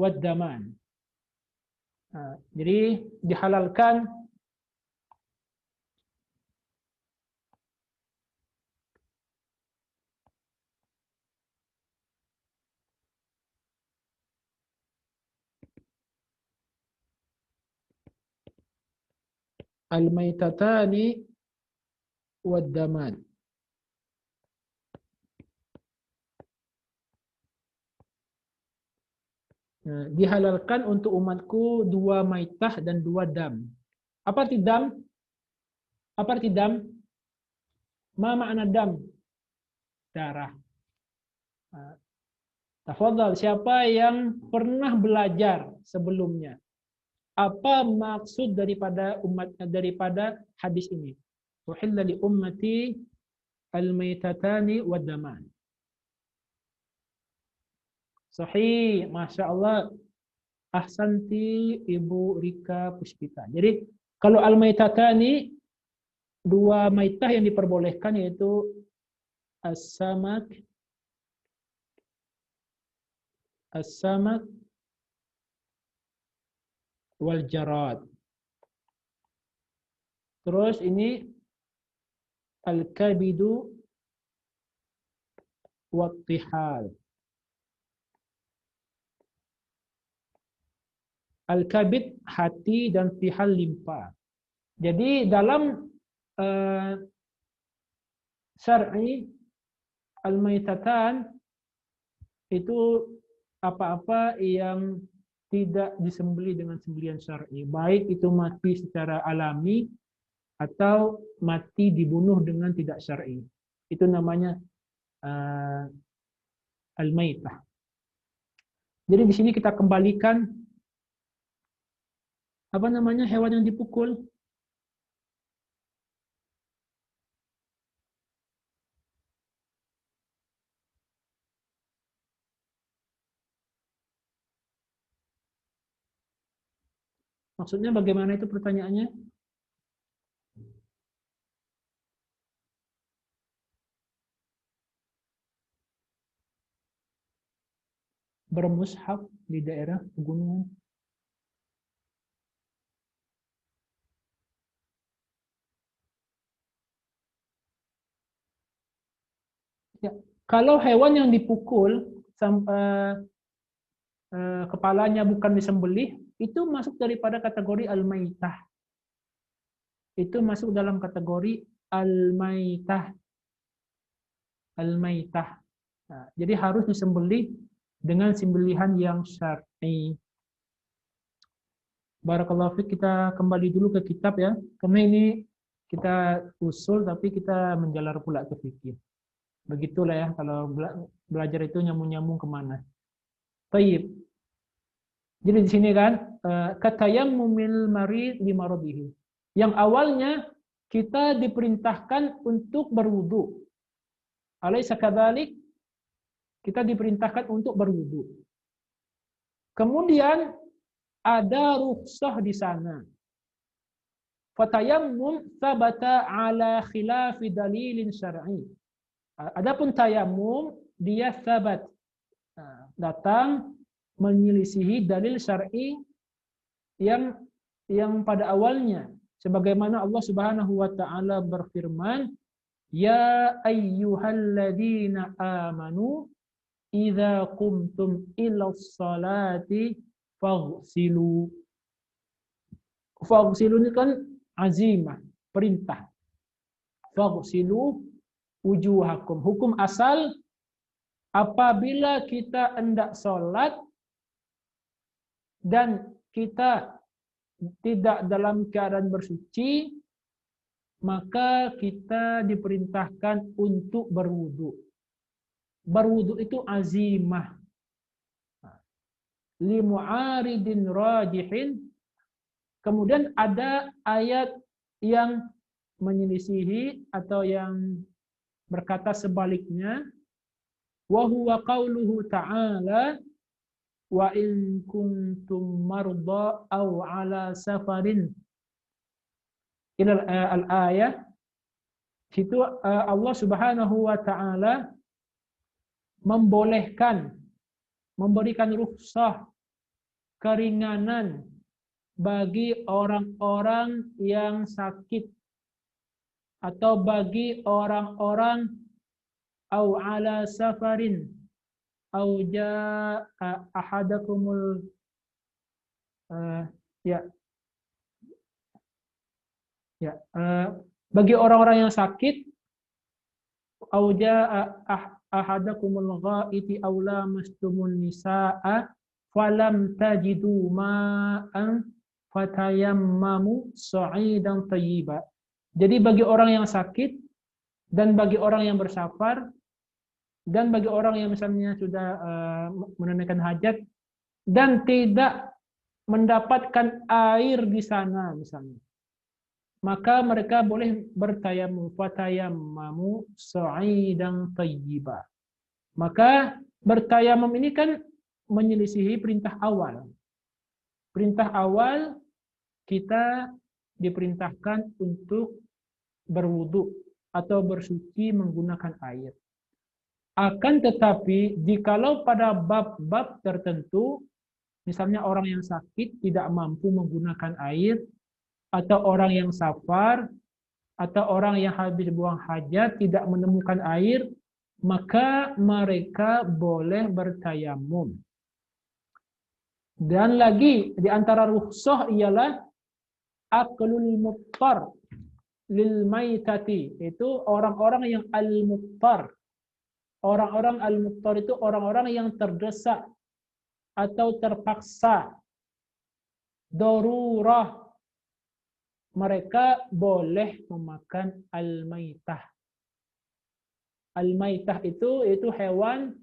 wa daman. Jadi dihalalkan al-maitatani wad-daman. Dihalalkan untuk umatku 2 maitah dan 2 dam. Apa arti dam? Apa arti dam? Ma makna dam? Darah. Tafadhal, siapa yang pernah belajar sebelumnya? Apa maksud daripada hadis ini? Uhilla li ummati al-maitatani wad-daman. Sahih, Masya Allah. Ahsanti Ibu Rika Puspita. Jadi kalau al-maitatani, 2 maitah yang diperbolehkan yaitu as-samak wal jarad. Terus ini al-kabidu wat tihal. Al-kabid hati dan tihal limpa. Jadi dalam syar'i al-maitatan itu apa-apa yang tidak disembelih dengan sembelihan syar'i, baik itu mati secara alami atau mati dibunuh dengan tidak syar'i. Itu namanya al-maitah. Jadi di sini kita kembalikan apa namanya hewan yang dipukul? Maksudnya bagaimana itu pertanyaannya? Bermushaf di daerah pegunungan. Ya, kalau hewan yang dipukul kepalanya bukan disembelih, itu masuk daripada kategori al-maitah. Itu masuk dalam kategori al-maitah. Al-maitah. Nah, jadi harus disembelih dengan sembelihan yang syar'i. Barakallahu fiik, kita kembali dulu ke kitab ya. Karena ini kita usul tapi kita menjalar pula ke fikih. Begitulah ya kalau belajar itu nyambung-nyambung kemana. Tayyib. Jadi di sini kan katayammumil marid li maradihi. Yang awalnya kita diperintahkan untuk berwudu. Alaysa kadzalik? Kita diperintahkan untuk berwudu. Kemudian ada rukhsah di sana. Fatayammum tsabata ala khilafi dalilin syar'i. Adapun tayammum dia tsabat. Datang menyelisihi dalil syar'i yang pada awalnya, sebagaimana Allah Subhanahu wa taala berfirman, ya ayyuhalladzina amanu idza qumtum ilas salati faghsilu. Faghsilu ini kan azimah, perintah. Faghsilu wujuhakum. Hukum asal apabila kita hendak sholat dan kita tidak dalam keadaan bersuci, maka kita diperintahkan untuk berwudu. Berwudu itu azimah. Li mu'aridin rajihin. Kemudian ada ayat yang menyelisihi atau yang berkata sebaliknya. Wa huwa qauluhu ta'ala wa in kuntum marda aw ala safarin. Ila al-ayah. Itu Allah Subhanahu wa taala membolehkan, memberikan rukhsah, keringanan bagi orang-orang yang sakit atau bagi orang-orang au ala safarin au jaa ahadakumul bagi orang-orang yang sakit au jaa ahadakumul ghaiti aw lamastumun nisaa falam tajidu ma'an fatayammamu sa'idan thayyiba. Jadi bagi orang yang sakit dan bagi orang yang bersafar dan bagi orang yang misalnya sudah menunaikan hajat dan tidak mendapatkan air di sana misalnya, maka mereka boleh bertayamum, fatayammamu sa'idan thayyiba. Maka bertayamum ini kan menyelisihi perintah awal. Perintah awal kita diperintahkan untuk berwudu atau bersuci menggunakan air. Akan tetapi jikalau pada bab-bab tertentu, misalnya orang yang sakit tidak mampu menggunakan air, atau orang yang safar, atau orang yang habis buang hajat tidak menemukan air, maka mereka boleh bertayamum. Dan lagi di antara rukhsah ialah aklul muttar lil maitati, itu orang-orang yang al-muttar. Orang-orang al-muttar itu orang-orang yang terdesak atau terpaksa, darurah, mereka boleh memakan al-maitah. Al-maitah itu hewan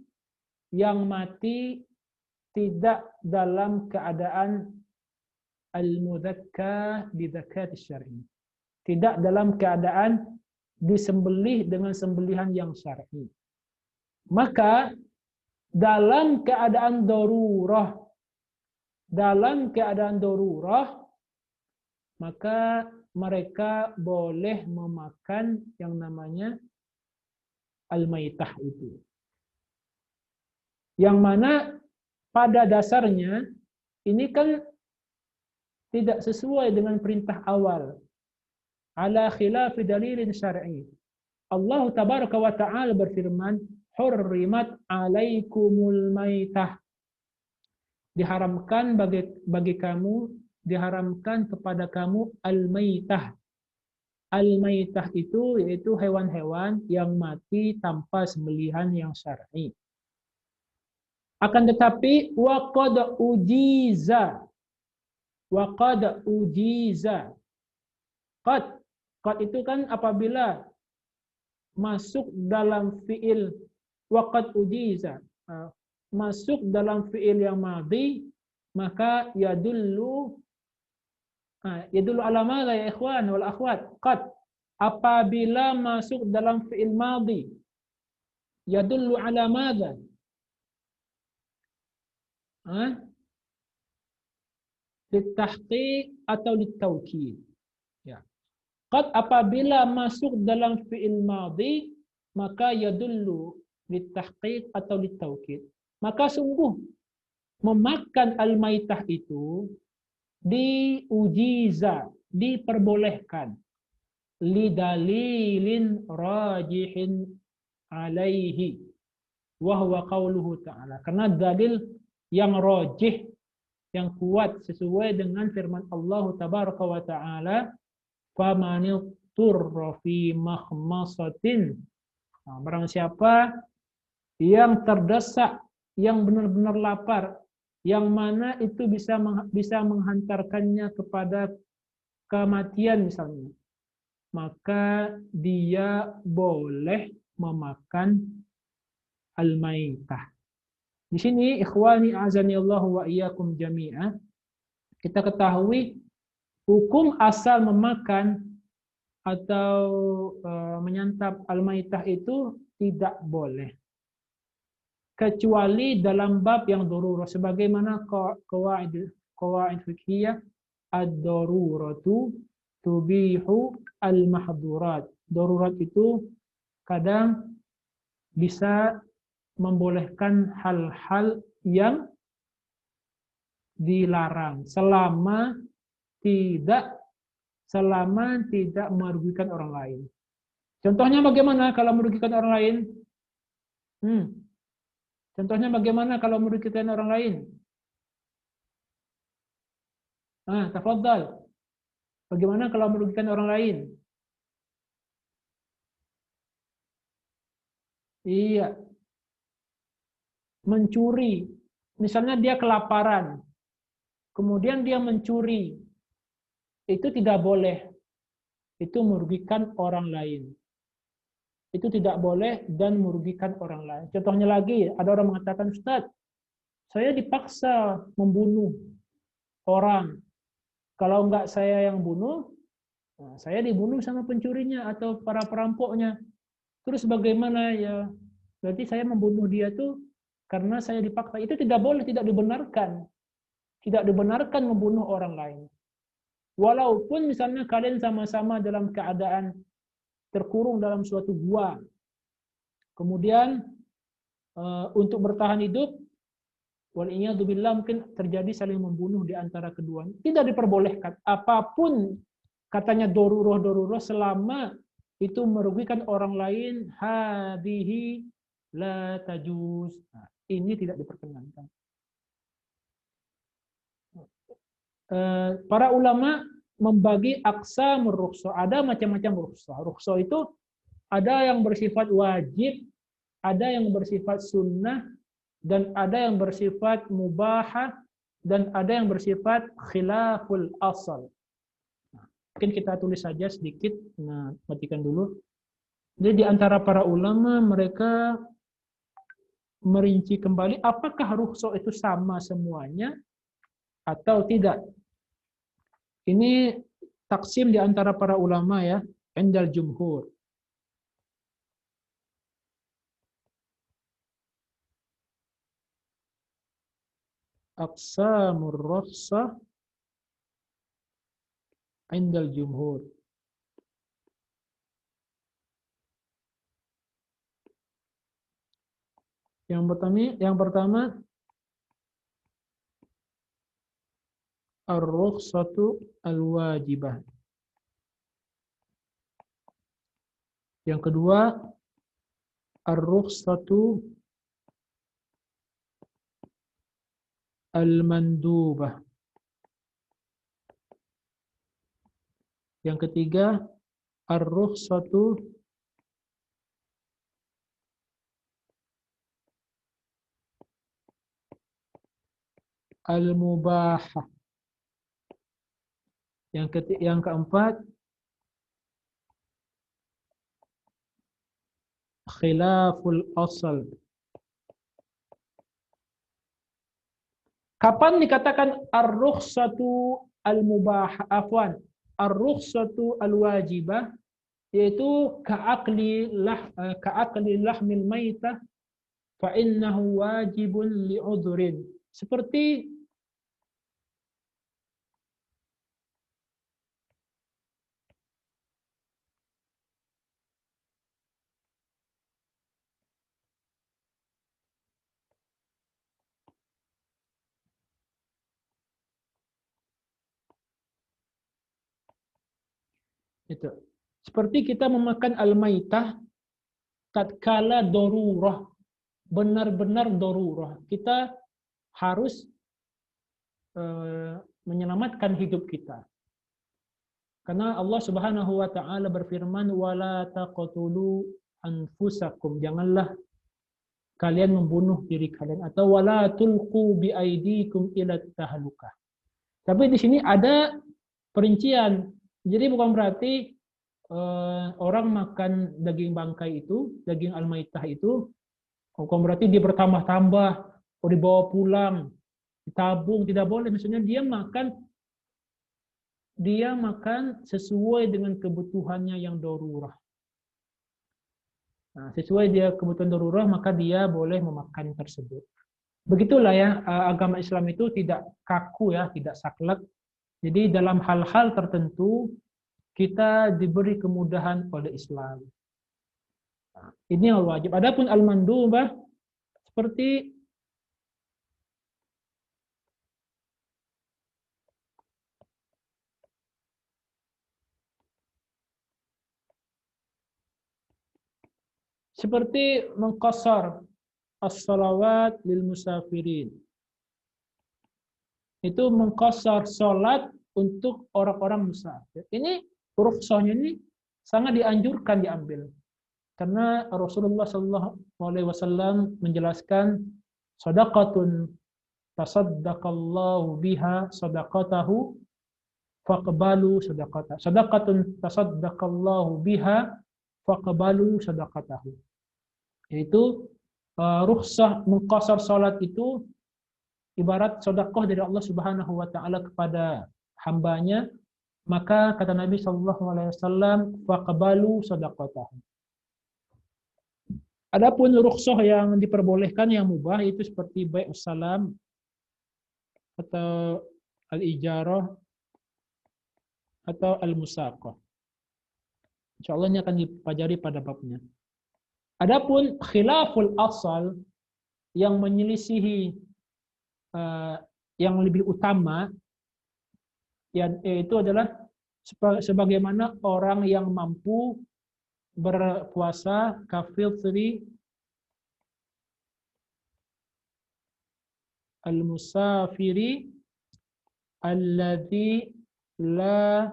yang mati tidak dalam keadaan al-mudzakkah bi zakat syar'i. Tidak dalam keadaan disembelih dengan sembelihan yang syar'i. Maka dalam keadaan darurah, maka mereka boleh memakan yang namanya al-maitah itu. Yang mana pada dasarnya ini kan tidak sesuai dengan perintah awal. Ala khilafi dalilin syar'i. Allah tabaraka wa ta'ala berfirman, hurrimat alaikumul maitah. Diharamkan bagi kamu, diharamkan kepada kamu al-maitah. Al-maitah itu yaitu hewan-hewan yang mati tanpa sembelihan yang syar'i. Akan tetapi waqad ujiza. Qad itu kan apabila masuk dalam fiil waqad ujiza, masuk dalam fiil yang madhi, maka yadullu ala madza ya ikhwan wal akhwat. Qad apabila masuk dalam fiil madhi, yadullu ala madza? Litahqiq atau litaukid. Ya. Qad apabila masuk dalam fi'il madhi, maka yadullu litahqiq atau litaukid. Maka sungguh memakan al-maitah itu diujiza, diperbolehkan. Lidalilin rajihin alaihi. Wahwa qauluhu ta'ala. Karena dalil yang rajih, yang kuat sesuai dengan firman Allah tabaraka wa ta'ala, famanil turra fi makhmasatin. Barang siapa yang terdesak, yang benar-benar lapar, yang mana itu bisa menghantarkannya kepada kematian misalnya, maka dia boleh memakan al-maitah. Di sini ikhwani azani Allah wa iyyakum jami'ah, kita ketahui hukum asal memakan atau menyantap al-maitah itu tidak boleh kecuali dalam bab yang darurah, sebagaimana qawaid fiqhiyah ad-daruratu tubihu al-mahdhurat. Darurat itu kadang bisa membolehkan hal-hal yang dilarang selama Tidak, selama tidak merugikan orang lain. Contohnya bagaimana kalau merugikan orang lain? Contohnya bagaimana kalau merugikan orang lain? Tafadhal. Bagaimana kalau merugikan orang lain? Iya. Mencuri. Misalnya dia kelaparan. Kemudian dia mencuri. Itu tidak boleh. Itu merugikan orang lain. Itu tidak boleh dan merugikan orang lain. Contohnya lagi, ada orang mengatakan, Ustaz, saya dipaksa membunuh orang. Kalau enggak saya yang bunuh, saya dibunuh sama pencurinya atau para perampoknya. Terus bagaimana ya? Berarti saya membunuh dia tuh karena saya dipaksa. Itu tidak boleh, tidak dibenarkan. Tidak dibenarkan membunuh orang lain. Walaupun misalnya kalian sama-sama dalam keadaan terkurung dalam suatu gua. Kemudian untuk bertahan hidup, wal'iyadzubillah mungkin terjadi saling membunuh di antara keduanya. Tidak diperbolehkan. Apapun katanya doruroh selama itu merugikan orang lain, hadihi la tajuz. Nah, ini tidak diperkenankan. Para ulama membagi aqsamur rukhsah. Ada macam-macam rukhsah. Rukhsah itu ada yang bersifat wajib, ada yang bersifat sunnah, dan ada yang bersifat mubahah, dan ada yang bersifat khilaful asal. Mungkin kita tulis saja sedikit, matikan dulu. Jadi di antara para ulama mereka merinci kembali apakah rukhsah itu sama semuanya atau tidak. Ini taksim di antara para ulama ya, indal jumhur. Aqsamur rukhsah indal jumhur. Yang pertama ar-rukhsatu al-wajibah. Yang kedua ar-rukhsatu al-mandubah. Yang ketiga ar-rukhsatu al-mubahah. Yang keempat khilaful asal. Kapan dikatakan ar-rukhsatu al-mubahah, afwan, ar-rukhsatu al-wajibah, yaitu ka'akli lahmil maitah fa innahu wajibun li'udhrin. Seperti itu. Seperti kita memakan al-maitah tatkala darurah, benar-benar darurah. Kita harus menyelamatkan hidup kita. Karena Allah Subhanahu wa taala berfirman wala taqtulu anfusakum, janganlah kalian membunuh diri kalian, atau wala tulqu bi aidikum ila tahlukah. Tapi di sini ada perincian. Jadi bukan berarti orang makan daging bangkai itu, daging al-maitah itu, bukan berarti dia bertambah-tambah, dibawa pulang, ditabung, tidak boleh. Maksudnya dia makan sesuai dengan kebutuhannya yang darurah. Nah, sesuai dia kebutuhan darurah, maka dia boleh memakan tersebut. Begitulah ya, agama Islam itu tidak kaku ya, tidak saklek. Jadi dalam hal-hal tertentu kita diberi kemudahan oleh Islam. Nah, ini yang wajib. Adapun al-mandubah seperti Seperti mengqasar as-salawat lil musafirin. Itu mengqasar salat untuk orang-orang musafir. Ini rukhsahnya ini sangat dianjurkan diambil. Karena Rasulullah SAW menjelaskan sadaqatun tasaddaqallahu biha sadaqatahu faqbalu sadaqatahu. Sadaqatun tasaddaqallahu biha faqbalu sadaqatahu. Yaitu rukhsah mengqasar salat itu ibarat sedekah dari Allah Subhanahu wa taala kepada hambanya, maka kata Nabi sallallahu alaihi wasallam faqbalu sadaqatahu. Adapun rukhsah yang diperbolehkan yang mubah itu seperti bai'us salam atau al-ijarah atau al-musaqah. Insyaallah ini akan dipelajari pada babnya. Adapun khilaful asal yang menyelisihi yang lebih utama yaitu adalah sebagaimana orang yang mampu berpuasa kafitri al-musafiri alladzi la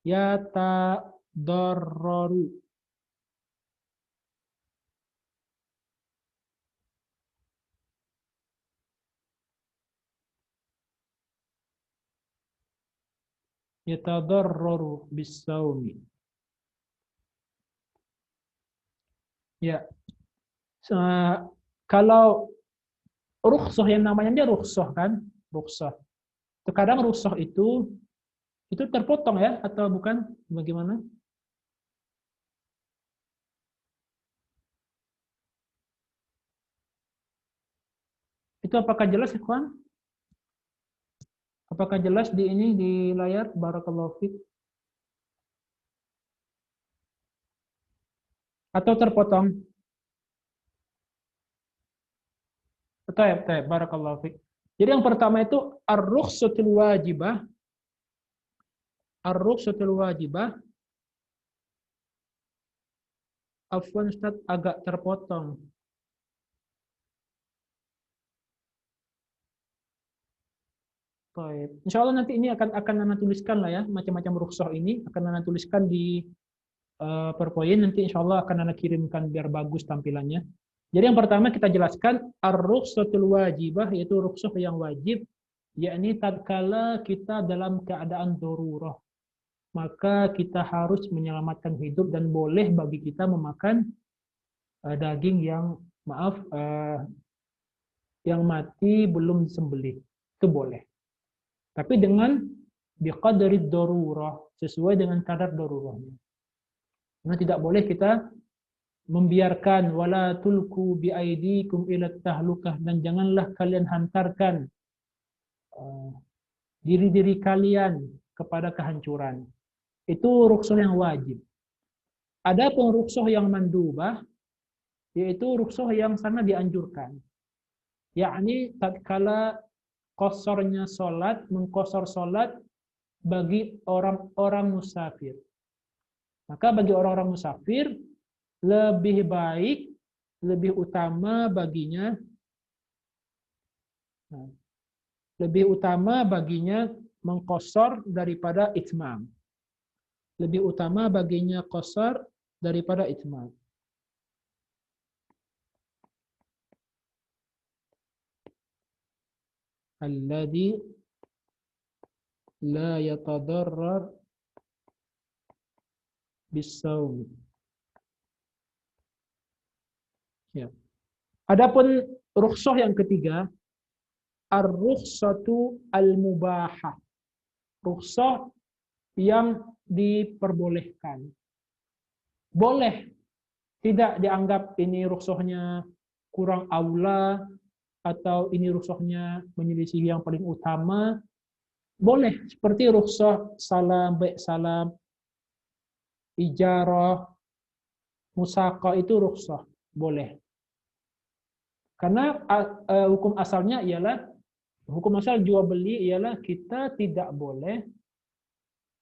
yatadarraru. Yatadarraru bis-saumi. Ya. Kalau rukhsah yang namanya dia rukhsah kan? Rukhsah. Terkadang rukhsah itu terpotong ya atau bukan? Bagaimana? Itu apakah jelas, ikhwan? Apakah jelas di ini di layar? Barakallahu fiik. Atau terpotong? Baik, barakallahu fiik. Jadi yang pertama itu ar-rukhsatul wajibah. Ar-rukhsatul wajibah. Afwan Ustaz, agak terpotong. Baik. Insya Allah nanti ini akan Nana tuliskan lah ya, macam-macam rukhsah ini akan Nana tuliskan di per poin, nanti insya Allah akan Nana kirimkan biar bagus tampilannya. Jadi yang pertama kita jelaskan ar-rukhsatul wajibah, yaitu rukhsah yang wajib, yakni tatkala kita dalam keadaan darurah, maka kita harus menyelamatkan hidup dan boleh bagi kita memakan daging yang yang mati belum disembelih, itu boleh. Tapi dengan biqadri darurah, sesuai dengan kadar darurahnya. Karena tidak boleh kita membiarkan wala tulku biaidikum ila tahlukah, dan janganlah kalian hantarkan diri-diri kalian kepada kehancuran. Itu rukhsah yang wajib. Adapun rukhsah yang mandubah, yaitu rukhsah yang sangat dianjurkan. Yakni tatkala qasarnya salat, mengqasar salat bagi orang-orang musafir. Maka bagi orang-orang musafir lebih baik, lebih utama baginya mengqasar daripada itmam. Lebih utama baginya qasar daripada itmam. Alladhi la yatadarrar bis-saum. Ya. Adapun rukhsah yang ketiga, ar-rukhsatu al-mubahah. Rukhsah yang diperbolehkan. Boleh, tidak dianggap ini rukhsahnya kurang aula atau ini rukhsahnya menyelisih yang paling utama. Boleh, seperti rukhsah salam, baik salam, ijarah, musaqah, itu rukhsah, boleh. Karena hukum asal jual beli ialah kita tidak boleh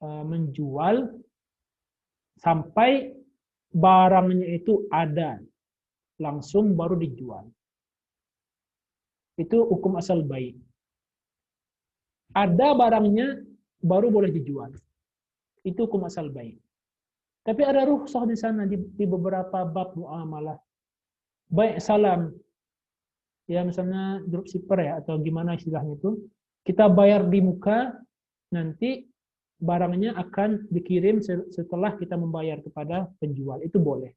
menjual sampai barangnya itu ada, langsung baru dijual. Itu hukum asal bai. Ada barangnya baru boleh dijual. Itu hukum asal bai. Tapi ada rukhsah di sana di beberapa bab muamalah. Baik salam, ya misalnya dropshipper ya atau gimana istilahnya itu, kita bayar di muka, nanti barangnya akan dikirim setelah kita membayar kepada penjual. Itu boleh.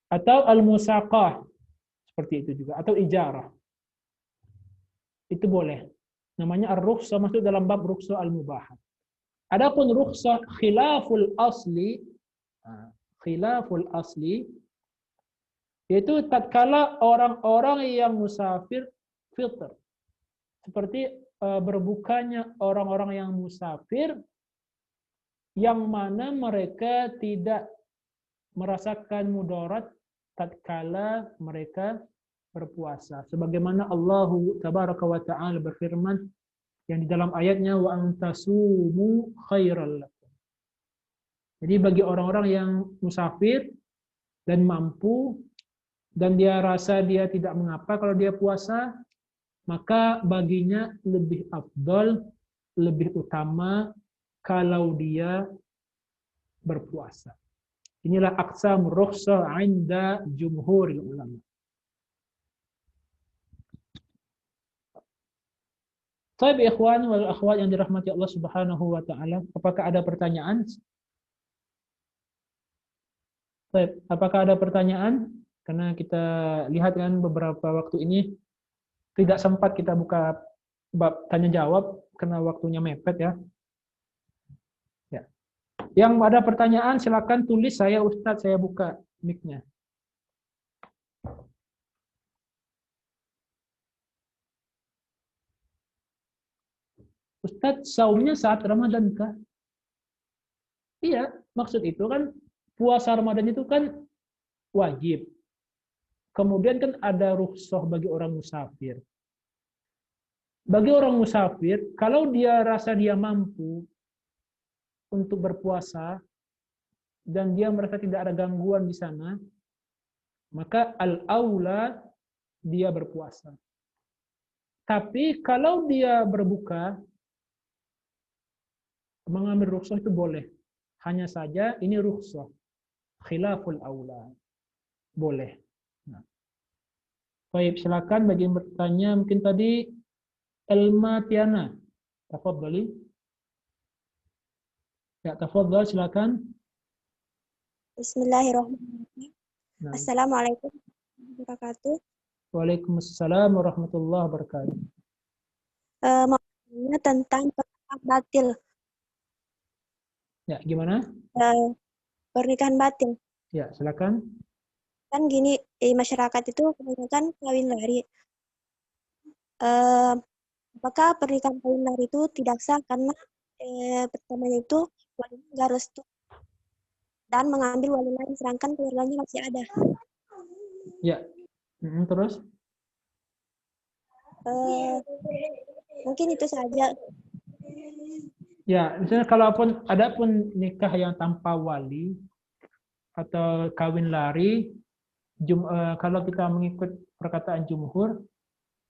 Atau al-musaqah, seperti itu juga. Atau ijarah. Itu boleh. Namanya ar-rukhsah, masuk dalam bab rukhsah al-mubahat. Adapun rukhsah khilaful asli, yaitu tatkala orang-orang yang musafir filter. Seperti berbukanya orang-orang yang musafir, yang mana mereka tidak merasakan mudarat tatkala mereka berpuasa. Sebagaimana Allah Tabaraka wa Ta'ala berfirman yang di dalam ayatnya wa antasumu khairal lakum. Jadi bagi orang-orang yang musafir dan mampu dan dia rasa dia tidak mengapa kalau dia puasa, maka baginya lebih afdal, lebih utama kalau dia berpuasa. Inilah aqsam rukhsah 'inda jumhuril ulama. Baik ikhwan wal akhwat yang dirahmati Allah Subhanahu wa taala, apakah ada pertanyaan? Baik, apakah ada pertanyaan? Karena kita lihat kan beberapa waktu ini tidak sempat kita buka bab tanya jawab karena waktunya mepet ya. Ya. Yang ada pertanyaan silakan tulis, saya Ustadz, saya buka mic-nya. Ustadz, saumnya saat Ramadan kah? Iya, maksud itu kan puasa Ramadan itu kan wajib. Kemudian kan ada rukhsah bagi orang musafir. Bagi orang musafir, kalau dia rasa dia mampu untuk berpuasa dan dia merasa tidak ada gangguan di sana, maka al-aula dia berpuasa. Tapi kalau dia berbuka, mengambil rukhsah itu boleh. Hanya saja ini rukhsah. Khilaful aula. Boleh. Nah. Baik, silakan bagi yang bertanya. Mungkin tadi Elma Tiana. Tafadhali. Ya, tafadhal, silakan. Bismillahirrahmanirrahim. Nah. Assalamualaikum warahmatullahi wabarakatuh. Waalaikumsalam warahmatullahi wabarakatuh. Maksudnya tentang pernikahan batil. Ya, gimana? Pernikahan batil. Ya, silakan. Kan gini, di masyarakat itu kebanyakan kawin lari. Apakah pernikahan kawin lari itu tidak sah karena pertamanya itu walinya nggak restu dan mengambil wali lain sedangkan keluarganya masih ada. Ya, terus? Mungkin itu saja. Ya, misalnya kalaupun ada pun nikah yang tanpa wali atau kawin lari, kalau kita mengikut perkataan jumhur,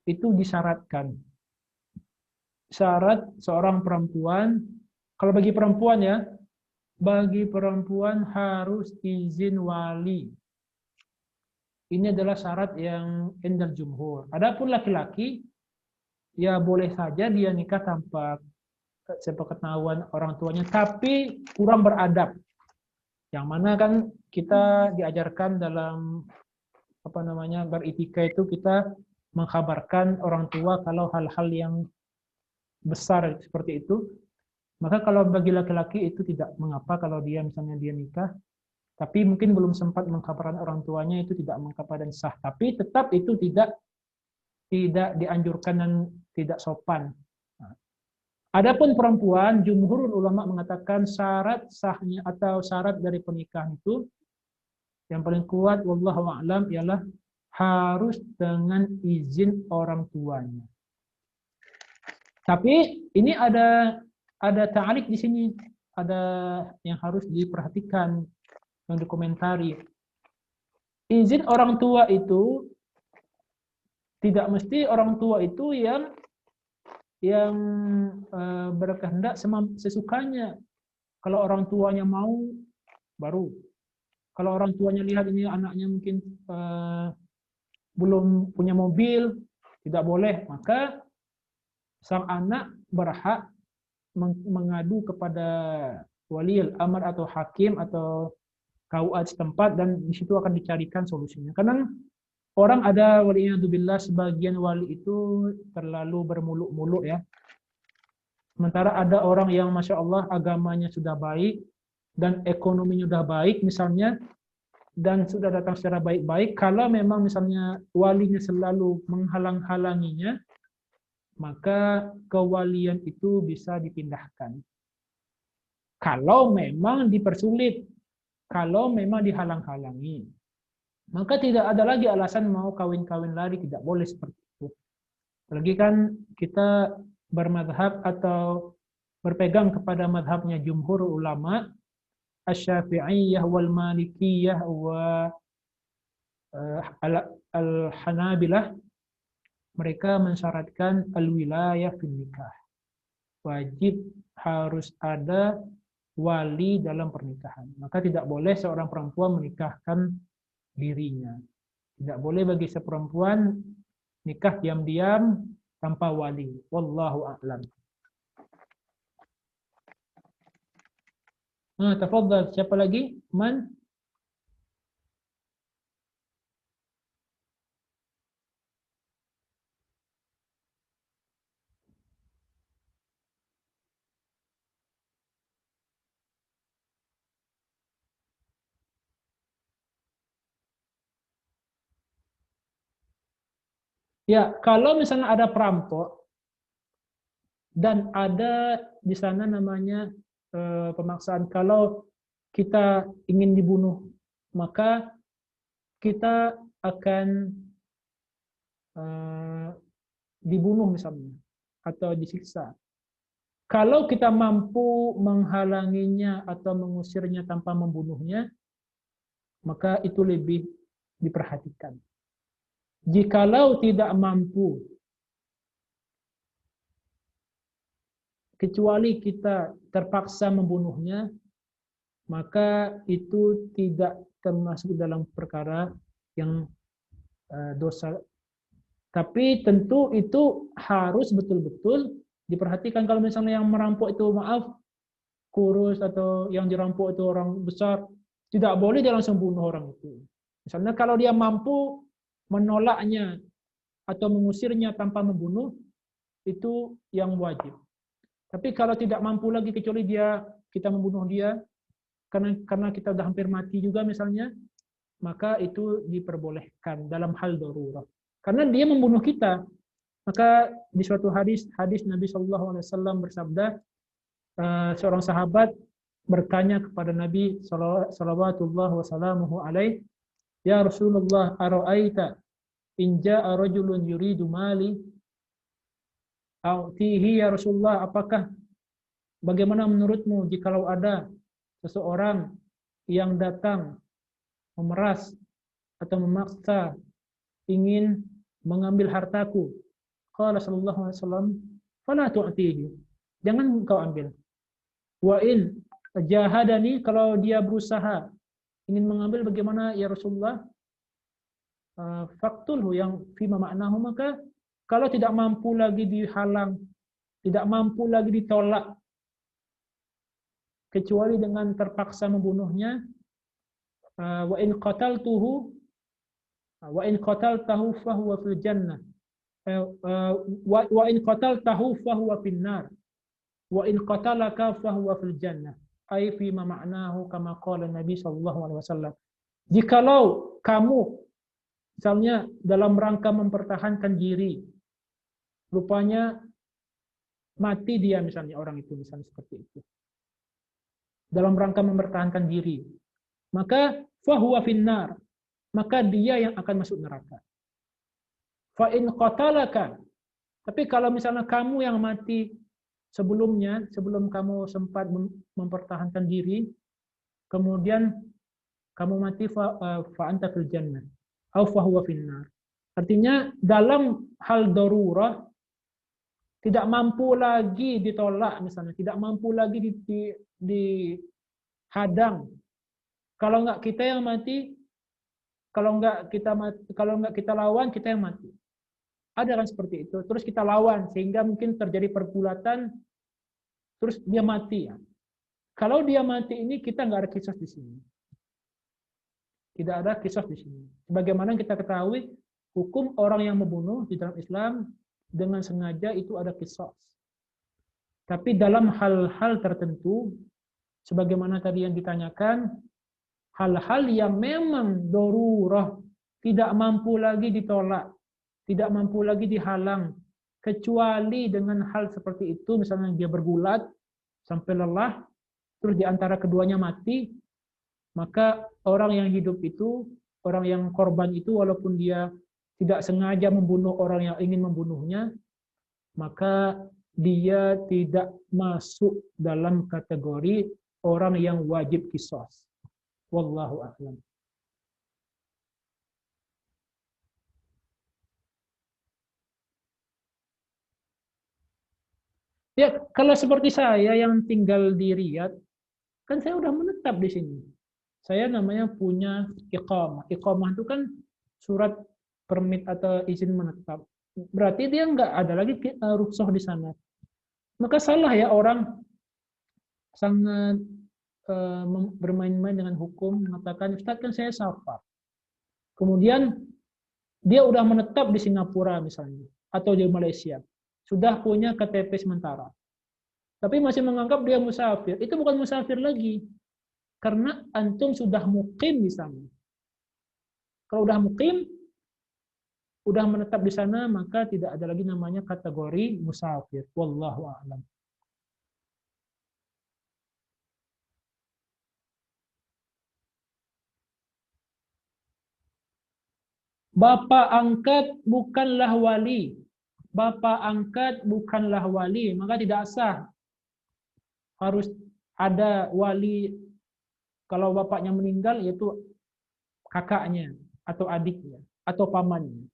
itu disyaratkan. Syarat seorang perempuan, kalau bagi perempuan ya, bagi perempuan harus izin wali. Ini adalah syarat yang indal jumhur. Adapun laki-laki, ya boleh saja dia nikah tanpa sepengetahuan orang tuanya, tapi kurang beradab. Yang mana kan kita diajarkan dalam beritika itu kita mengkabarkan orang tua kalau hal-hal yang besar seperti itu. Maka kalau bagi laki-laki itu tidak mengapa kalau dia misalnya dia nikah, tapi mungkin belum sempat mengkabarkan orang tuanya, itu tidak mengapa dan sah. Tapi tetap itu tidak dianjurkan dan tidak sopan. Adapun perempuan, jumhur ulama mengatakan syarat sahnya atau syarat dari pernikahan itu yang paling kuat wallahu a'lam ialah harus dengan izin orang tuanya. Tapi ini ada ada ta'alik di sini, ada yang harus diperhatikan, yang dikomentari. Izin orang tua itu tidak mesti orang tua itu yang berkehendak sesukanya. Kalau orang tuanya mau, baru. Kalau orang tuanya lihat ini anaknya mungkin belum punya mobil, tidak boleh, maka sang anak berhak mengadu kepada waliul amr atau hakim atau KUA setempat, dan di situ akan dicarikan solusinya. Karena orang ada waliyadzubillah, sebagian wali itu terlalu bermuluk-muluk ya. Sementara ada orang yang Masya Allah agamanya sudah baik dan ekonominya sudah baik misalnya, dan sudah datang secara baik-baik, kalau memang misalnya walinya selalu menghalang-halanginya, maka kewalian itu bisa dipindahkan. Kalau memang dipersulit, kalau memang dihalang-halangi, maka tidak ada lagi alasan mau kawin-kawin lari, tidak boleh seperti itu. Lagi kan kita bermadhab atau berpegang kepada madhabnya jumhur ulama, Asy-Syafi'iyah wal Malikiyah wa al-Hanabilah. Mereka mensyaratkan al-wilayah fil nikah. Wajib harus ada wali dalam pernikahan. Maka tidak boleh seorang perempuan menikahkan dirinya. Tidak boleh bagi seperempuan nikah diam-diam tanpa wali. Wallahu a'lam. Tafadhal, siapa lagi? Man? Ya, kalau misalnya ada perampok dan ada di sana namanya pemaksaan, kalau kita ingin dibunuh, maka kita akan dibunuh misalnya atau disiksa. Kalau kita mampu menghalanginya atau mengusirnya tanpa membunuhnya, maka itu lebih diperhatikan. Jikalau tidak mampu, kecuali kita terpaksa membunuhnya, maka itu tidak termasuk dalam perkara yang dosa. Tapi tentu itu harus betul-betul diperhatikan. Kalau misalnya yang merampok itu maaf, kurus, atau yang dirampok itu orang besar, tidak boleh dia langsung bunuh orang itu. Misalnya kalau dia mampu menolaknya atau mengusirnya tanpa membunuh, itu yang wajib. Tapi kalau tidak mampu lagi, kecuali kita membunuh dia karena kita sudah hampir mati juga misalnya, maka itu diperbolehkan dalam hal darurat. Karena dia membunuh kita. Maka di suatu hadis Nabi SAW bersabda, seorang sahabat bertanya kepada Nabi sallallahu wasallamuhu alaihi, ya Rasulullah, ara'aita in ja'a rajulun yuridu mali a'tihi, ya Rasulullah, bagaimana menurutmu jikalau ada seseorang yang datang memeras atau memaksa ingin mengambil hartaku? Qala sallallahu alaihi wasallam, fala tu'tihi, jangan engkau ambil. Wa in jahadani, kalau dia berusaha ingin mengambil, bagaimana ya Rasulullah? Faktulhu, yang fima maknahu, maka kalau tidak mampu lagi dihalang, tidak mampu lagi ditolak, kecuali dengan terpaksa membunuhnya, wa in qataltahu fahuwa fil jannah, wa in qataltahu fahuwa fin nar, wa in qatalaka fahuwa fil jannah, ay fima maknahu kama qala Nabi sallallahu alaihi wasallam. Jikalau kamu misalnya dalam rangka mempertahankan diri, rupanya mati dia misalnya, orang itu misalnya seperti itu, dalam rangka mempertahankan diri, maka fahuwa finnar, maka dia yang akan masuk neraka. Fa in qatalaka, tapi kalau misalnya kamu yang mati sebelumnya, sebelum kamu sempat mempertahankan diri, kemudian kamu mati fa anta fil jannah au fa huwa finnar. Artinya dalam hal darurah tidak mampu lagi ditolak misalnya, tidak mampu lagi dihadang. Kalau enggak kita yang mati, kalau enggak kita lawan, kita yang mati. Ada kan seperti itu. Terus kita lawan sehingga mungkin terjadi pergulatan, terus dia mati ya. Kalau dia mati ini kita nggak ada kisah di sini. Tidak ada kisah di sini. Sebagaimana kita ketahui, hukum orang yang membunuh di dalam Islam dengan sengaja itu ada kisah. Tapi dalam hal-hal tertentu, sebagaimana tadi yang ditanyakan, hal-hal yang memang darurah, tidak mampu lagi ditolak, tidak mampu lagi dihalang, kecuali dengan hal seperti itu, misalnya dia bergulat sampai lelah, terus di antara keduanya mati, maka orang yang hidup itu, orang yang korban itu, walaupun dia tidak sengaja membunuh orang yang ingin membunuhnya, maka dia tidak masuk dalam kategori orang yang wajib qisas. Wallahu a'lam. Ya, kalau seperti saya yang tinggal di Riyadh, kan saya udah menetap di sini. Saya namanya punya iqamah. Iqamah itu kan surat permit atau izin menetap. Berarti dia nggak ada lagi rukhsah di sana. Maka salah ya orang sangat bermain-main dengan hukum, mengatakan, Ustaz kan saya safar. Kemudian dia udah menetap di Singapura misalnya, atau di Malaysia. Sudah punya KTP sementara. Tapi masih menganggap dia musafir. Itu bukan musafir lagi. Karena antum sudah muqim di sana. Kalau udah muqim, udah menetap di sana, maka tidak ada lagi namanya kategori musafir. Wallahu a'lam. Bapak angkat bukanlah wali. Bapak angkat bukanlah wali, maka tidak sah. Harus ada wali. Kalau bapaknya meninggal, yaitu kakaknya, atau adiknya, atau pamannya.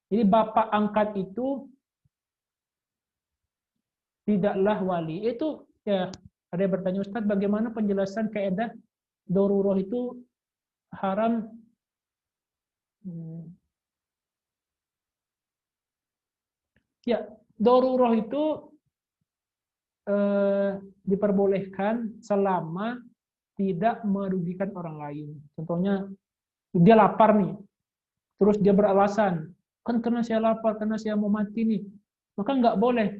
Jadi bapak angkat itu tidaklah wali. Itu ya, ada yang bertanya, Ustaz, bagaimana penjelasan kaidah darurah itu haram? Ya, darurah itu diperbolehkan selama tidak merugikan orang lain. Contohnya, dia lapar nih, terus dia beralasan, kan karena saya lapar, karena saya mau mati nih, maka nggak boleh.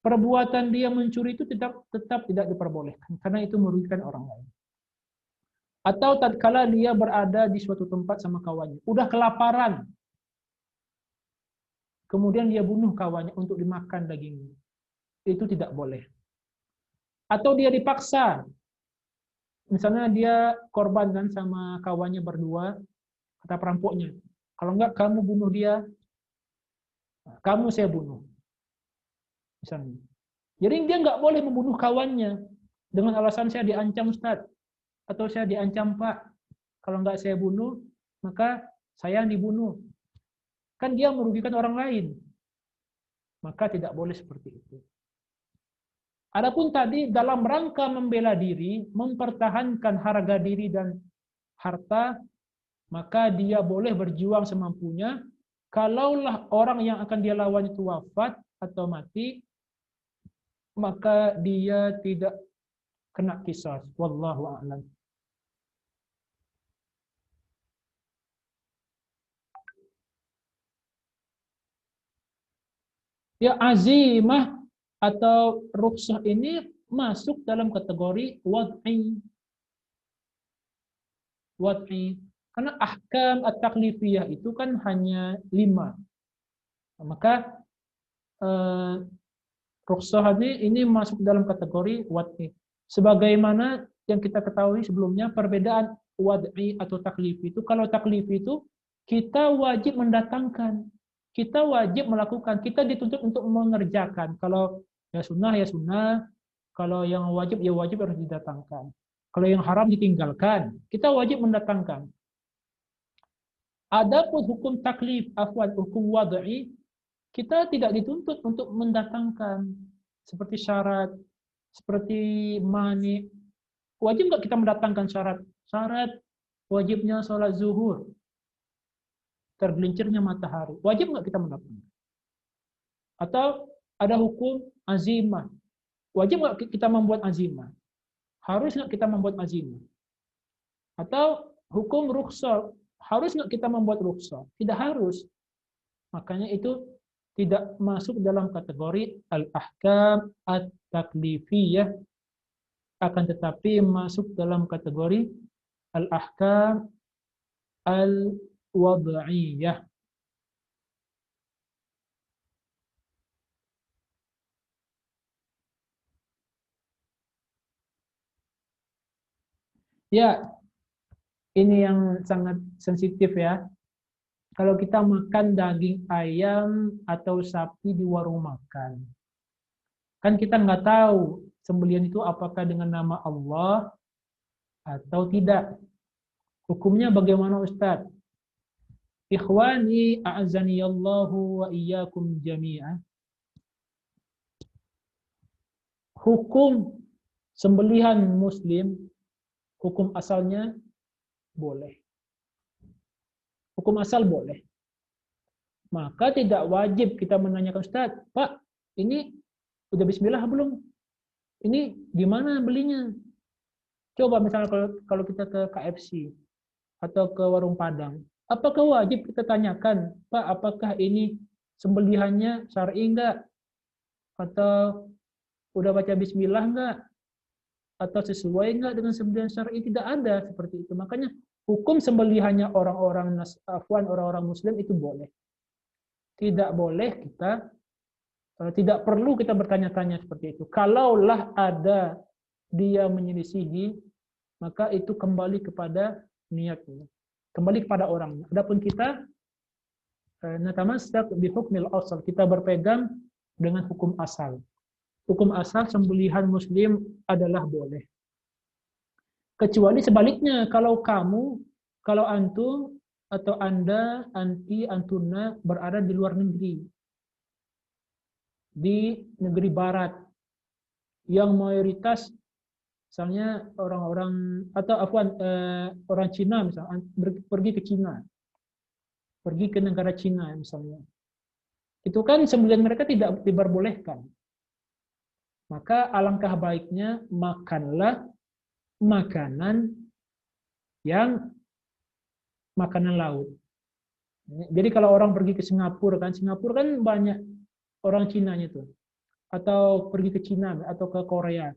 Perbuatan dia mencuri itu tetap tidak diperbolehkan, karena itu merugikan orang lain. Atau tatkala dia berada di suatu tempat sama kawannya, udah kelaparan, kemudian dia bunuh kawannya untuk dimakan dagingnya, itu tidak boleh. Atau dia dipaksa, misalnya dia korban kan sama kawannya berdua, kata perampoknya, kalau enggak kamu bunuh dia, kamu saya bunuh. Misalnya. Jadi dia enggak boleh membunuh kawannya dengan alasan saya diancam Ustaz, atau saya diancam Pak. Kalau enggak saya bunuh, maka saya yang dibunuh. Kan dia merugikan orang lain. Maka tidak boleh seperti itu. Adapun tadi dalam rangka membela diri, mempertahankan harga diri dan harta, maka dia boleh berjuang semampunya. Kalaulah orang yang akan dia lawan itu wafat atau mati, maka dia tidak kena qisas. Wallahu a'lam. Ya, azimah atau rukhsah ini masuk dalam kategori wad'i. Wad'i. Karena ahkam at-taklifiyah itu kan hanya 5. Maka rukhsah ini masuk dalam kategori wad'i. Sebagaimana yang kita ketahui sebelumnya, perbedaan wad'i atau taklifi itu, kalau taklifi itu kita wajib mendatangkan, kita wajib melakukan, kita dituntut untuk mengerjakan. Kalau Ya sunnah. Kalau yang wajib, ya wajib harus didatangkan. Kalau yang haram ditinggalkan. Kita wajib mendatangkan. Adapun hukum taklif, afwan, hukum wad'i, kita tidak dituntut untuk mendatangkan seperti syarat, seperti mani. Wajib nggak kita mendatangkan syarat? Syarat wajibnya sholat zuhur, tergelincirnya matahari. Wajib nggak kita mendatangkan? Atau ada hukum azimah. Wajib nggak kita membuat azimah? Harus nggak kita membuat azimah? Atau hukum rukhsah. Harus nggak kita membuat rukhsah? Tidak harus. Makanya itu tidak masuk dalam kategori al-ahkam at-taklifiyah, akan tetapi masuk dalam kategori al-ahkam al-wad'iyah. Ya, ini yang sangat sensitif ya. Kalau kita makan daging ayam atau sapi di warung makan, kan kita nggak tahu sembelihan itu apakah dengan nama Allah atau tidak. Hukumnya bagaimana Ustadz? Ikhwani a'azaniyallahu wa iyyakum jami'an. Hukum sembelihan muslim, hukum asalnya boleh. Hukum asal boleh. Maka tidak wajib kita menanyakan Ustaz, Pak, ini udah bismillah belum? Ini gimana belinya? Coba misalnya kalau kita ke KFC atau ke warung Padang, apakah wajib kita tanyakan, Pak, apakah ini sembelihannya syar'i enggak? Atau udah baca bismillah enggak? Atau sesuai enggak dengan sembelihan syar'i? Tidak ada seperti itu. Makanya hukum sembelihannya orang-orang muslim itu boleh. Tidak boleh kita, tidak perlu kita bertanya-tanya seperti itu. Kalaulah ada dia menyelisihi, maka itu kembali kepada niatnya, kembali kepada orangnya. Adapun kita natamassak bi hukmil asal, kita berpegang dengan hukum asal. Hukum asal sembelihan muslim adalah boleh. Kecuali sebaliknya, kalau antum atau Anda, anti, antuna berada di luar negeri, di negeri barat, yang mayoritas misalnya orang-orang atau orang Cina misalnya pergi ke Cina, pergi ke negara Cina misalnya, itu kan sembelihan mereka tidak diperbolehkan. Maka alangkah baiknya makanlah makanan yang makanan laut. Jadi kalau orang pergi ke Singapura kan banyak orang Cinanya tuh, atau pergi ke Cina atau ke Korea.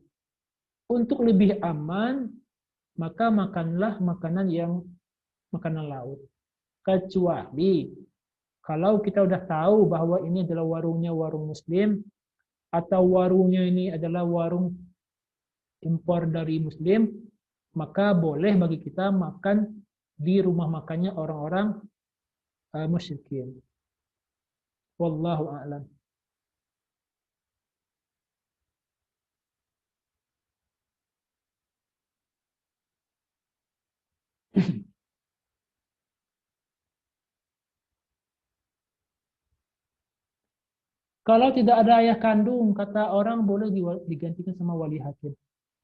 Untuk lebih aman, maka makanlah makanan yang makanan laut. Kecuali kalau kita udah tahu bahwa ini adalah warungnya warung muslim, atau warungnya ini adalah warung impor dari muslim, maka boleh bagi kita makan di rumah makannya orang-orang musyrikin. Wallahu a'lam. Kalau tidak ada ayah kandung, kata orang boleh digantikan sama wali hakim.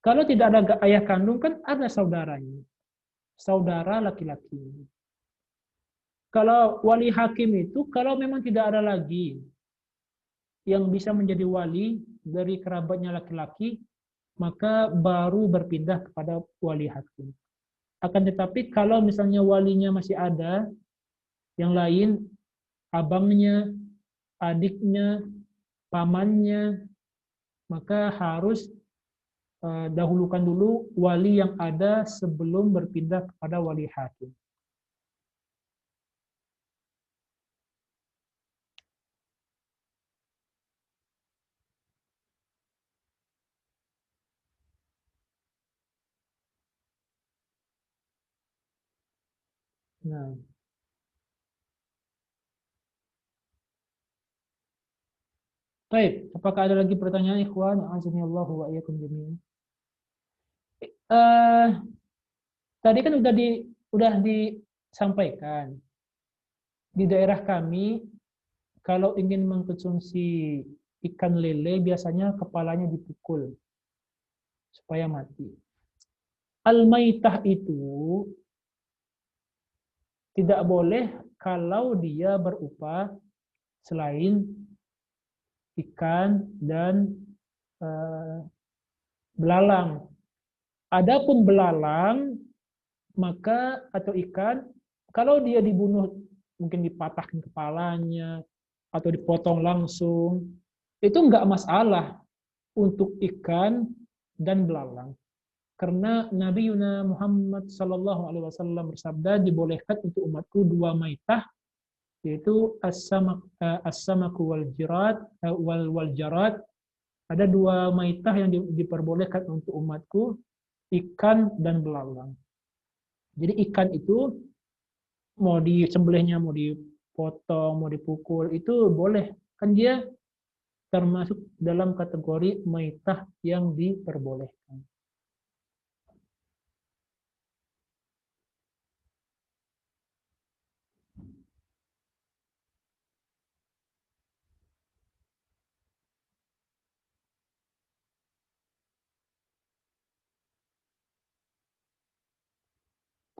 Kalau tidak ada ayah kandung, kan ada saudaranya. Saudara laki-laki. Kalau wali hakim itu, kalau memang tidak ada lagi yang bisa menjadi wali dari kerabatnya laki-laki, maka baru berpindah kepada wali hakim. Akan tetapi kalau misalnya walinya masih ada, yang lain, abangnya, adiknya, pamannya, maka harus dahulukan dulu wali yang ada sebelum berpindah kepada wali hakim. Nah, Baik, apakah ada lagi pertanyaan ikhwan? Azanillahu wa iyyakum jami'an. Tadi kan udah disampaikan di daerah kami kalau ingin mengkonsumsi ikan lele biasanya kepalanya dipukul supaya mati. Al-maitah itu tidak boleh kalau dia berupa selain ikan dan belalang. Adapun belalang maka atau ikan kalau dia dibunuh mungkin dipatahkan kepalanya atau dipotong langsung itu enggak masalah untuk ikan dan belalang. Karena Nabi Muhammad SAW bersabda dibolehkan untuk umatku dua maitah yaitu as-samaku wal jarad. Ada dua maitah yang diperbolehkan untuk umatku, ikan dan belalang. Jadi ikan itu mau disembelihnya, mau dipotong, mau dipukul itu boleh. Kan dia termasuk dalam kategori maitah yang diperbolehkan.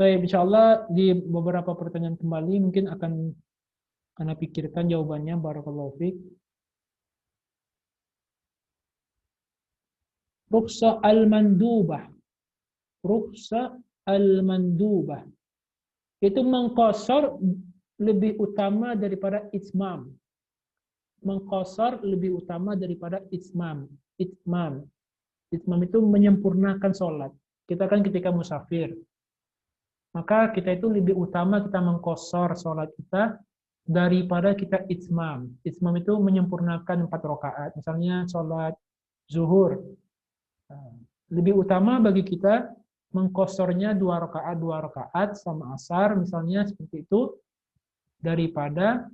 Baik, insyaallah di beberapa pertanyaan kembali mungkin akan Anda pikirkan jawabannya. Barakallahu fiik. Rukhsah al-mandubah. Rukhsah al-mandubah. Itu mengqasar lebih utama daripada itmam. Mengqasar lebih utama daripada itmam. Itmam. Itmam itu menyempurnakan sholat. Kita kan ketika musafir. Maka kita itu lebih utama kita mengqasar sholat kita daripada kita itmam. Itmam itu menyempurnakan 4 rakaat. Misalnya sholat zuhur. Lebih utama bagi kita mengqasarnya 2 rakaat sama asar misalnya seperti itu daripada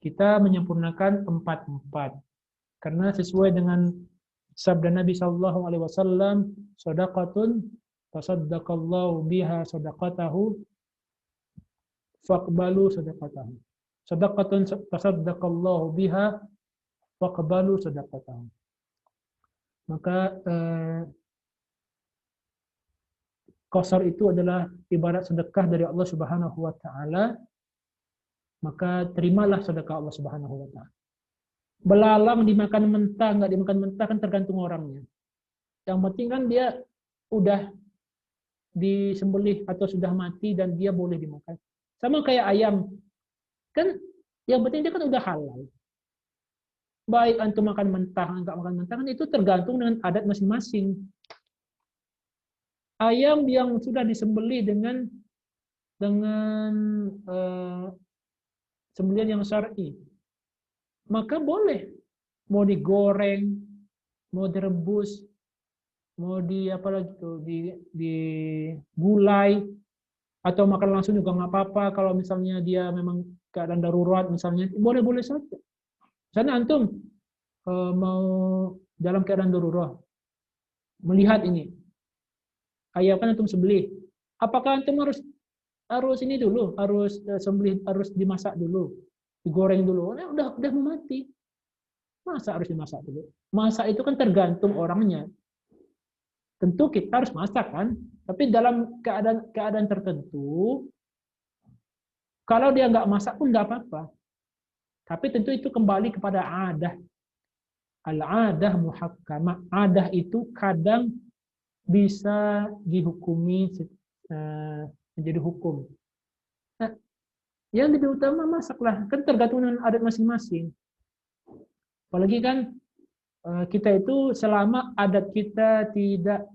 kita menyempurnakan 4. Karena sesuai dengan sabda Nabi sallallahu alaihi wasallam, shadaqatun tasaddaqallahu biha sadaqatahu faqbalu sadaqatahu. Shadaqatun tasaddaqallahu biha faqbalu sadaqatahu. Maka qasar itu adalah ibarat sedekah dari Allah Subhanahu wa taala, maka terimalah sedekah Allah Subhanahu wa taala. Belalang dimakan mentah, enggak dimakan mentah kan tergantung orangnya. Yang penting kan dia udah disembelih atau sudah mati dan dia boleh dimakan. Sama kayak ayam. Kan yang penting dia kan udah halal. Baik antum makan mentah, enggak makan mentah kan itu tergantung dengan adat masing-masing. Ayam yang sudah disembelih dengan sembelihan yang syar'i, maka boleh mau digoreng, mau direbus, mau digulai atau makan langsung juga nggak apa-apa. Kalau misalnya dia memang keadaan darurat misalnya, boleh-boleh saja. Misalnya antum mau dalam keadaan darurat melihat ini ayam kan antum sembelih, apakah antum harus ini dulu, harus sembelih, harus dimasak dulu, digoreng dulu? Udah mau mati, masa harus dimasak dulu? Masak itu kan tergantung orangnya. Tentu kita harus masak kan, tapi dalam keadaan tertentu, kalau dia nggak masak pun nggak apa-apa. Tapi tentu itu kembali kepada adah. Al-adah muhakkamah. Adah itu kadang bisa dihukumi menjadi hukum. Nah, yang lebih utama masaklah, kan tergantung dengan adat masing-masing. Apalagi kan kita itu selama adat kita tidak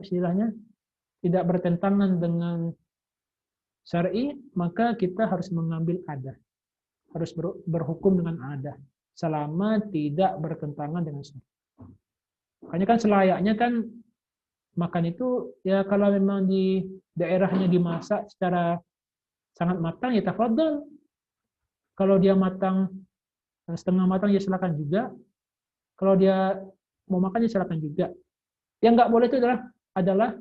istilahnya tidak bertentangan dengan syar'i, maka kita harus mengambil adat, harus berhukum dengan adat selama tidak bertentangan dengan syar'i. Makanya kan selayaknya kan makan itu ya kalau memang di daerahnya dimasak secara sangat matang ya tafadhol. Kalau dia matang setengah matang ya silakan juga. Kalau dia mau makan ya silakan juga. Yang nggak boleh itu adalah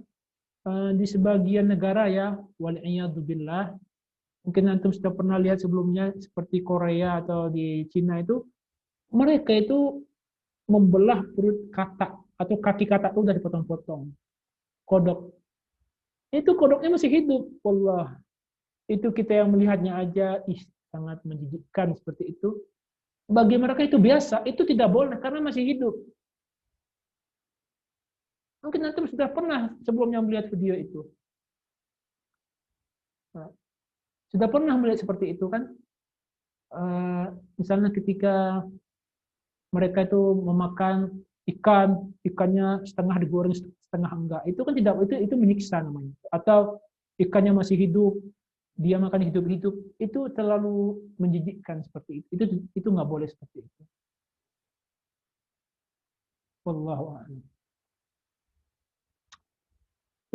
di sebagian negara ya, wal'iyadzubillah. Mungkin antum sudah pernah lihat sebelumnya seperti Korea atau di Cina itu, mereka itu membelah perut katak atau kaki katak itu udah dipotong-potong. Kodok. Itu kodoknya masih hidup. Wallah. Itu kita yang melihatnya aja sangat menjijikkan seperti itu. Bagi mereka itu biasa, itu tidak boleh karena masih hidup. Mungkin antum sudah pernah sebelumnya melihat video itu. Nah, sudah pernah melihat seperti itu kan? Misalnya ketika mereka itu memakan ikannya setengah digoreng, setengah enggak. Itu kan tidak, itu menyiksa namanya. Atau ikannya masih hidup, dia makan hidup-hidup, itu terlalu menjijikkan seperti itu. Itu nggak boleh seperti itu. Wallahu a'lam.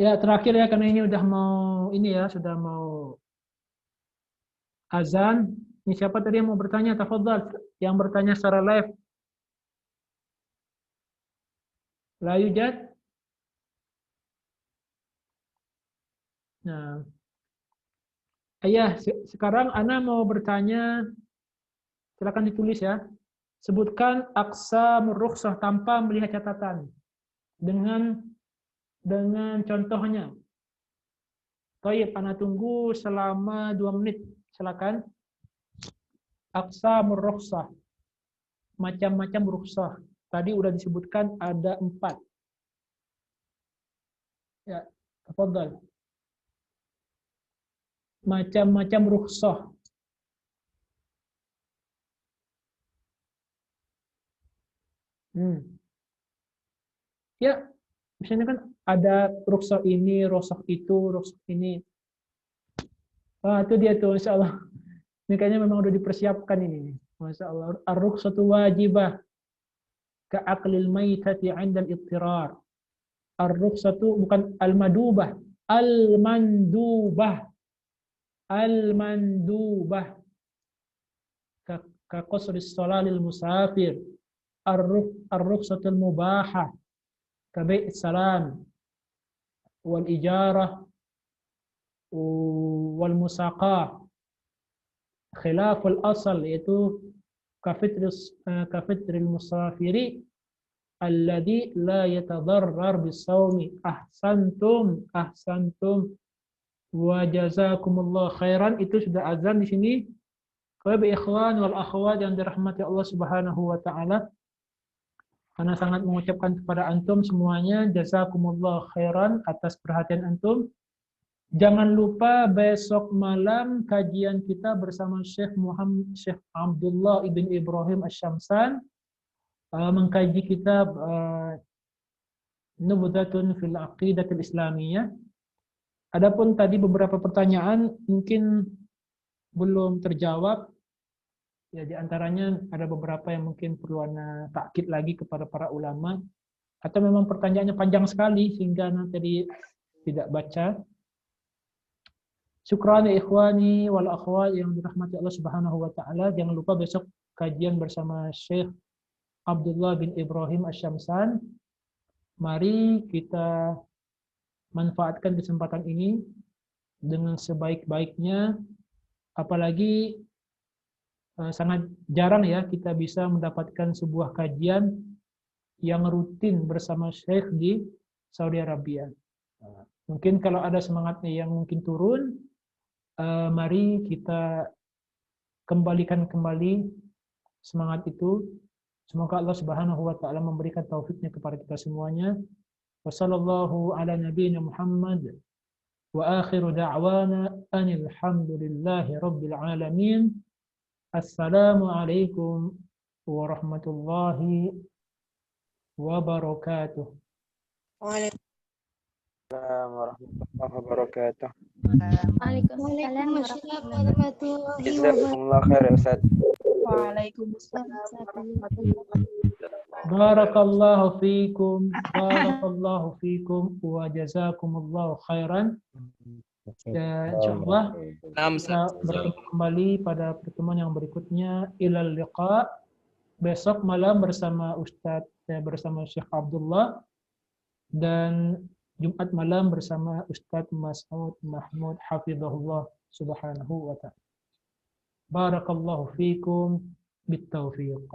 Ya terakhir ya, karena ini udah mau sudah mau azan. Ini siapa tadi yang mau bertanya? Tafadhal, yang bertanya secara live. La yujad? Nah, ayah, sekarang Ana mau bertanya, silakan ditulis ya. Sebutkan aqsamur rukhsah tanpa melihat catatan. Dengan contohnya. Baik, Ana tunggu selama 2 menit. Silakan. Aqsamur rukhsah. Macam-macam rukhsah. Tadi udah disebutkan ada 4. Ya, tafadhal. Macam-macam rukhsah. Ya, misalnya kan ada rukhsah ini, rukhsah itu, rukhsah ini. Itu dia tuh, Masya Allah. Ini kayaknya memang udah dipersiapkan ini. Masya Allah. Ar-rukhsatu wajibah. Ka'aklil maytati 'inda al-ittirar. Ar-rukhsatu bukan al-madubah. Al-mandubah. Al-mandubah. Ka qasris salalil musafir. Ar-rukhsatul mubahah. Ka bai'is salam. Wal ijarah. Wal musaqah. Khilaful asal, yaitu kafitril musafiri alladhi la yatadarrar bisawmi. Ahsantum wa jazakumullah khairan. Itu sudah azan di sini. Kepada ikhwan wal akhwat yang dirahmati Allah Subhanahu wa taala, karena sangat mengucapkan kepada antum semuanya jazakumullah khairan atas perhatian antum. Jangan lupa besok malam kajian kita bersama Syekh Abdullah ibn Ibrahim Asy-Syamsan mengkaji kitab Nubdatun fil Aqidatil Islamiyah. Adapun tadi beberapa pertanyaan mungkin belum terjawab. Ya, di antaranya ada beberapa yang mungkin perlu ana takkid lagi kepada para ulama, atau memang pertanyaannya panjang sekali sehingga nanti tidak baca. Syukran ya ikhwani wal akhwat yang dirahmati Allah Subhanahu wa taala. Jangan lupa besok kajian bersama Syekh Abdullah bin Ibrahim Asy-Syamsan. Mari kita manfaatkan kesempatan ini dengan sebaik-baiknya. Apalagi sangat jarang ya kita bisa mendapatkan sebuah kajian yang rutin bersama Syekh di Saudi Arabia. Mungkin kalau ada semangatnya yang mungkin turun, mari kita kembalikan kembali semangat itu. Semoga Allah Subhanahu wa taala memberikan taufiknya kepada kita semuanya. Wassallallahu ala nabiyyina Muhammad wa akhiru da'wana anil hamdulillahi rabbil alamin. Assalamualaikum warahmatullahi wabarakatuh. Waalaikumsalam warahmatullahi wabarakatuh. Waalaikumsalam warahmatullahi wabarakatuh. Jazakumullah khair ya Ustaz. Waalaikumsalam warahmatullahi wabarakatuh. Barakallahu fikum wa jazakumullahu khairan. Ya, insyaallah kita bertemu kembali pada pertemuan yang berikutnya. Ilal liqa. besok malam bersama bersama Syekh Abdullah, dan Jumat malam bersama Ustadz Mas'ud Mahmud hafizahullah subhanahu wa ta'ala. Barakallahu fikum bitaufiq.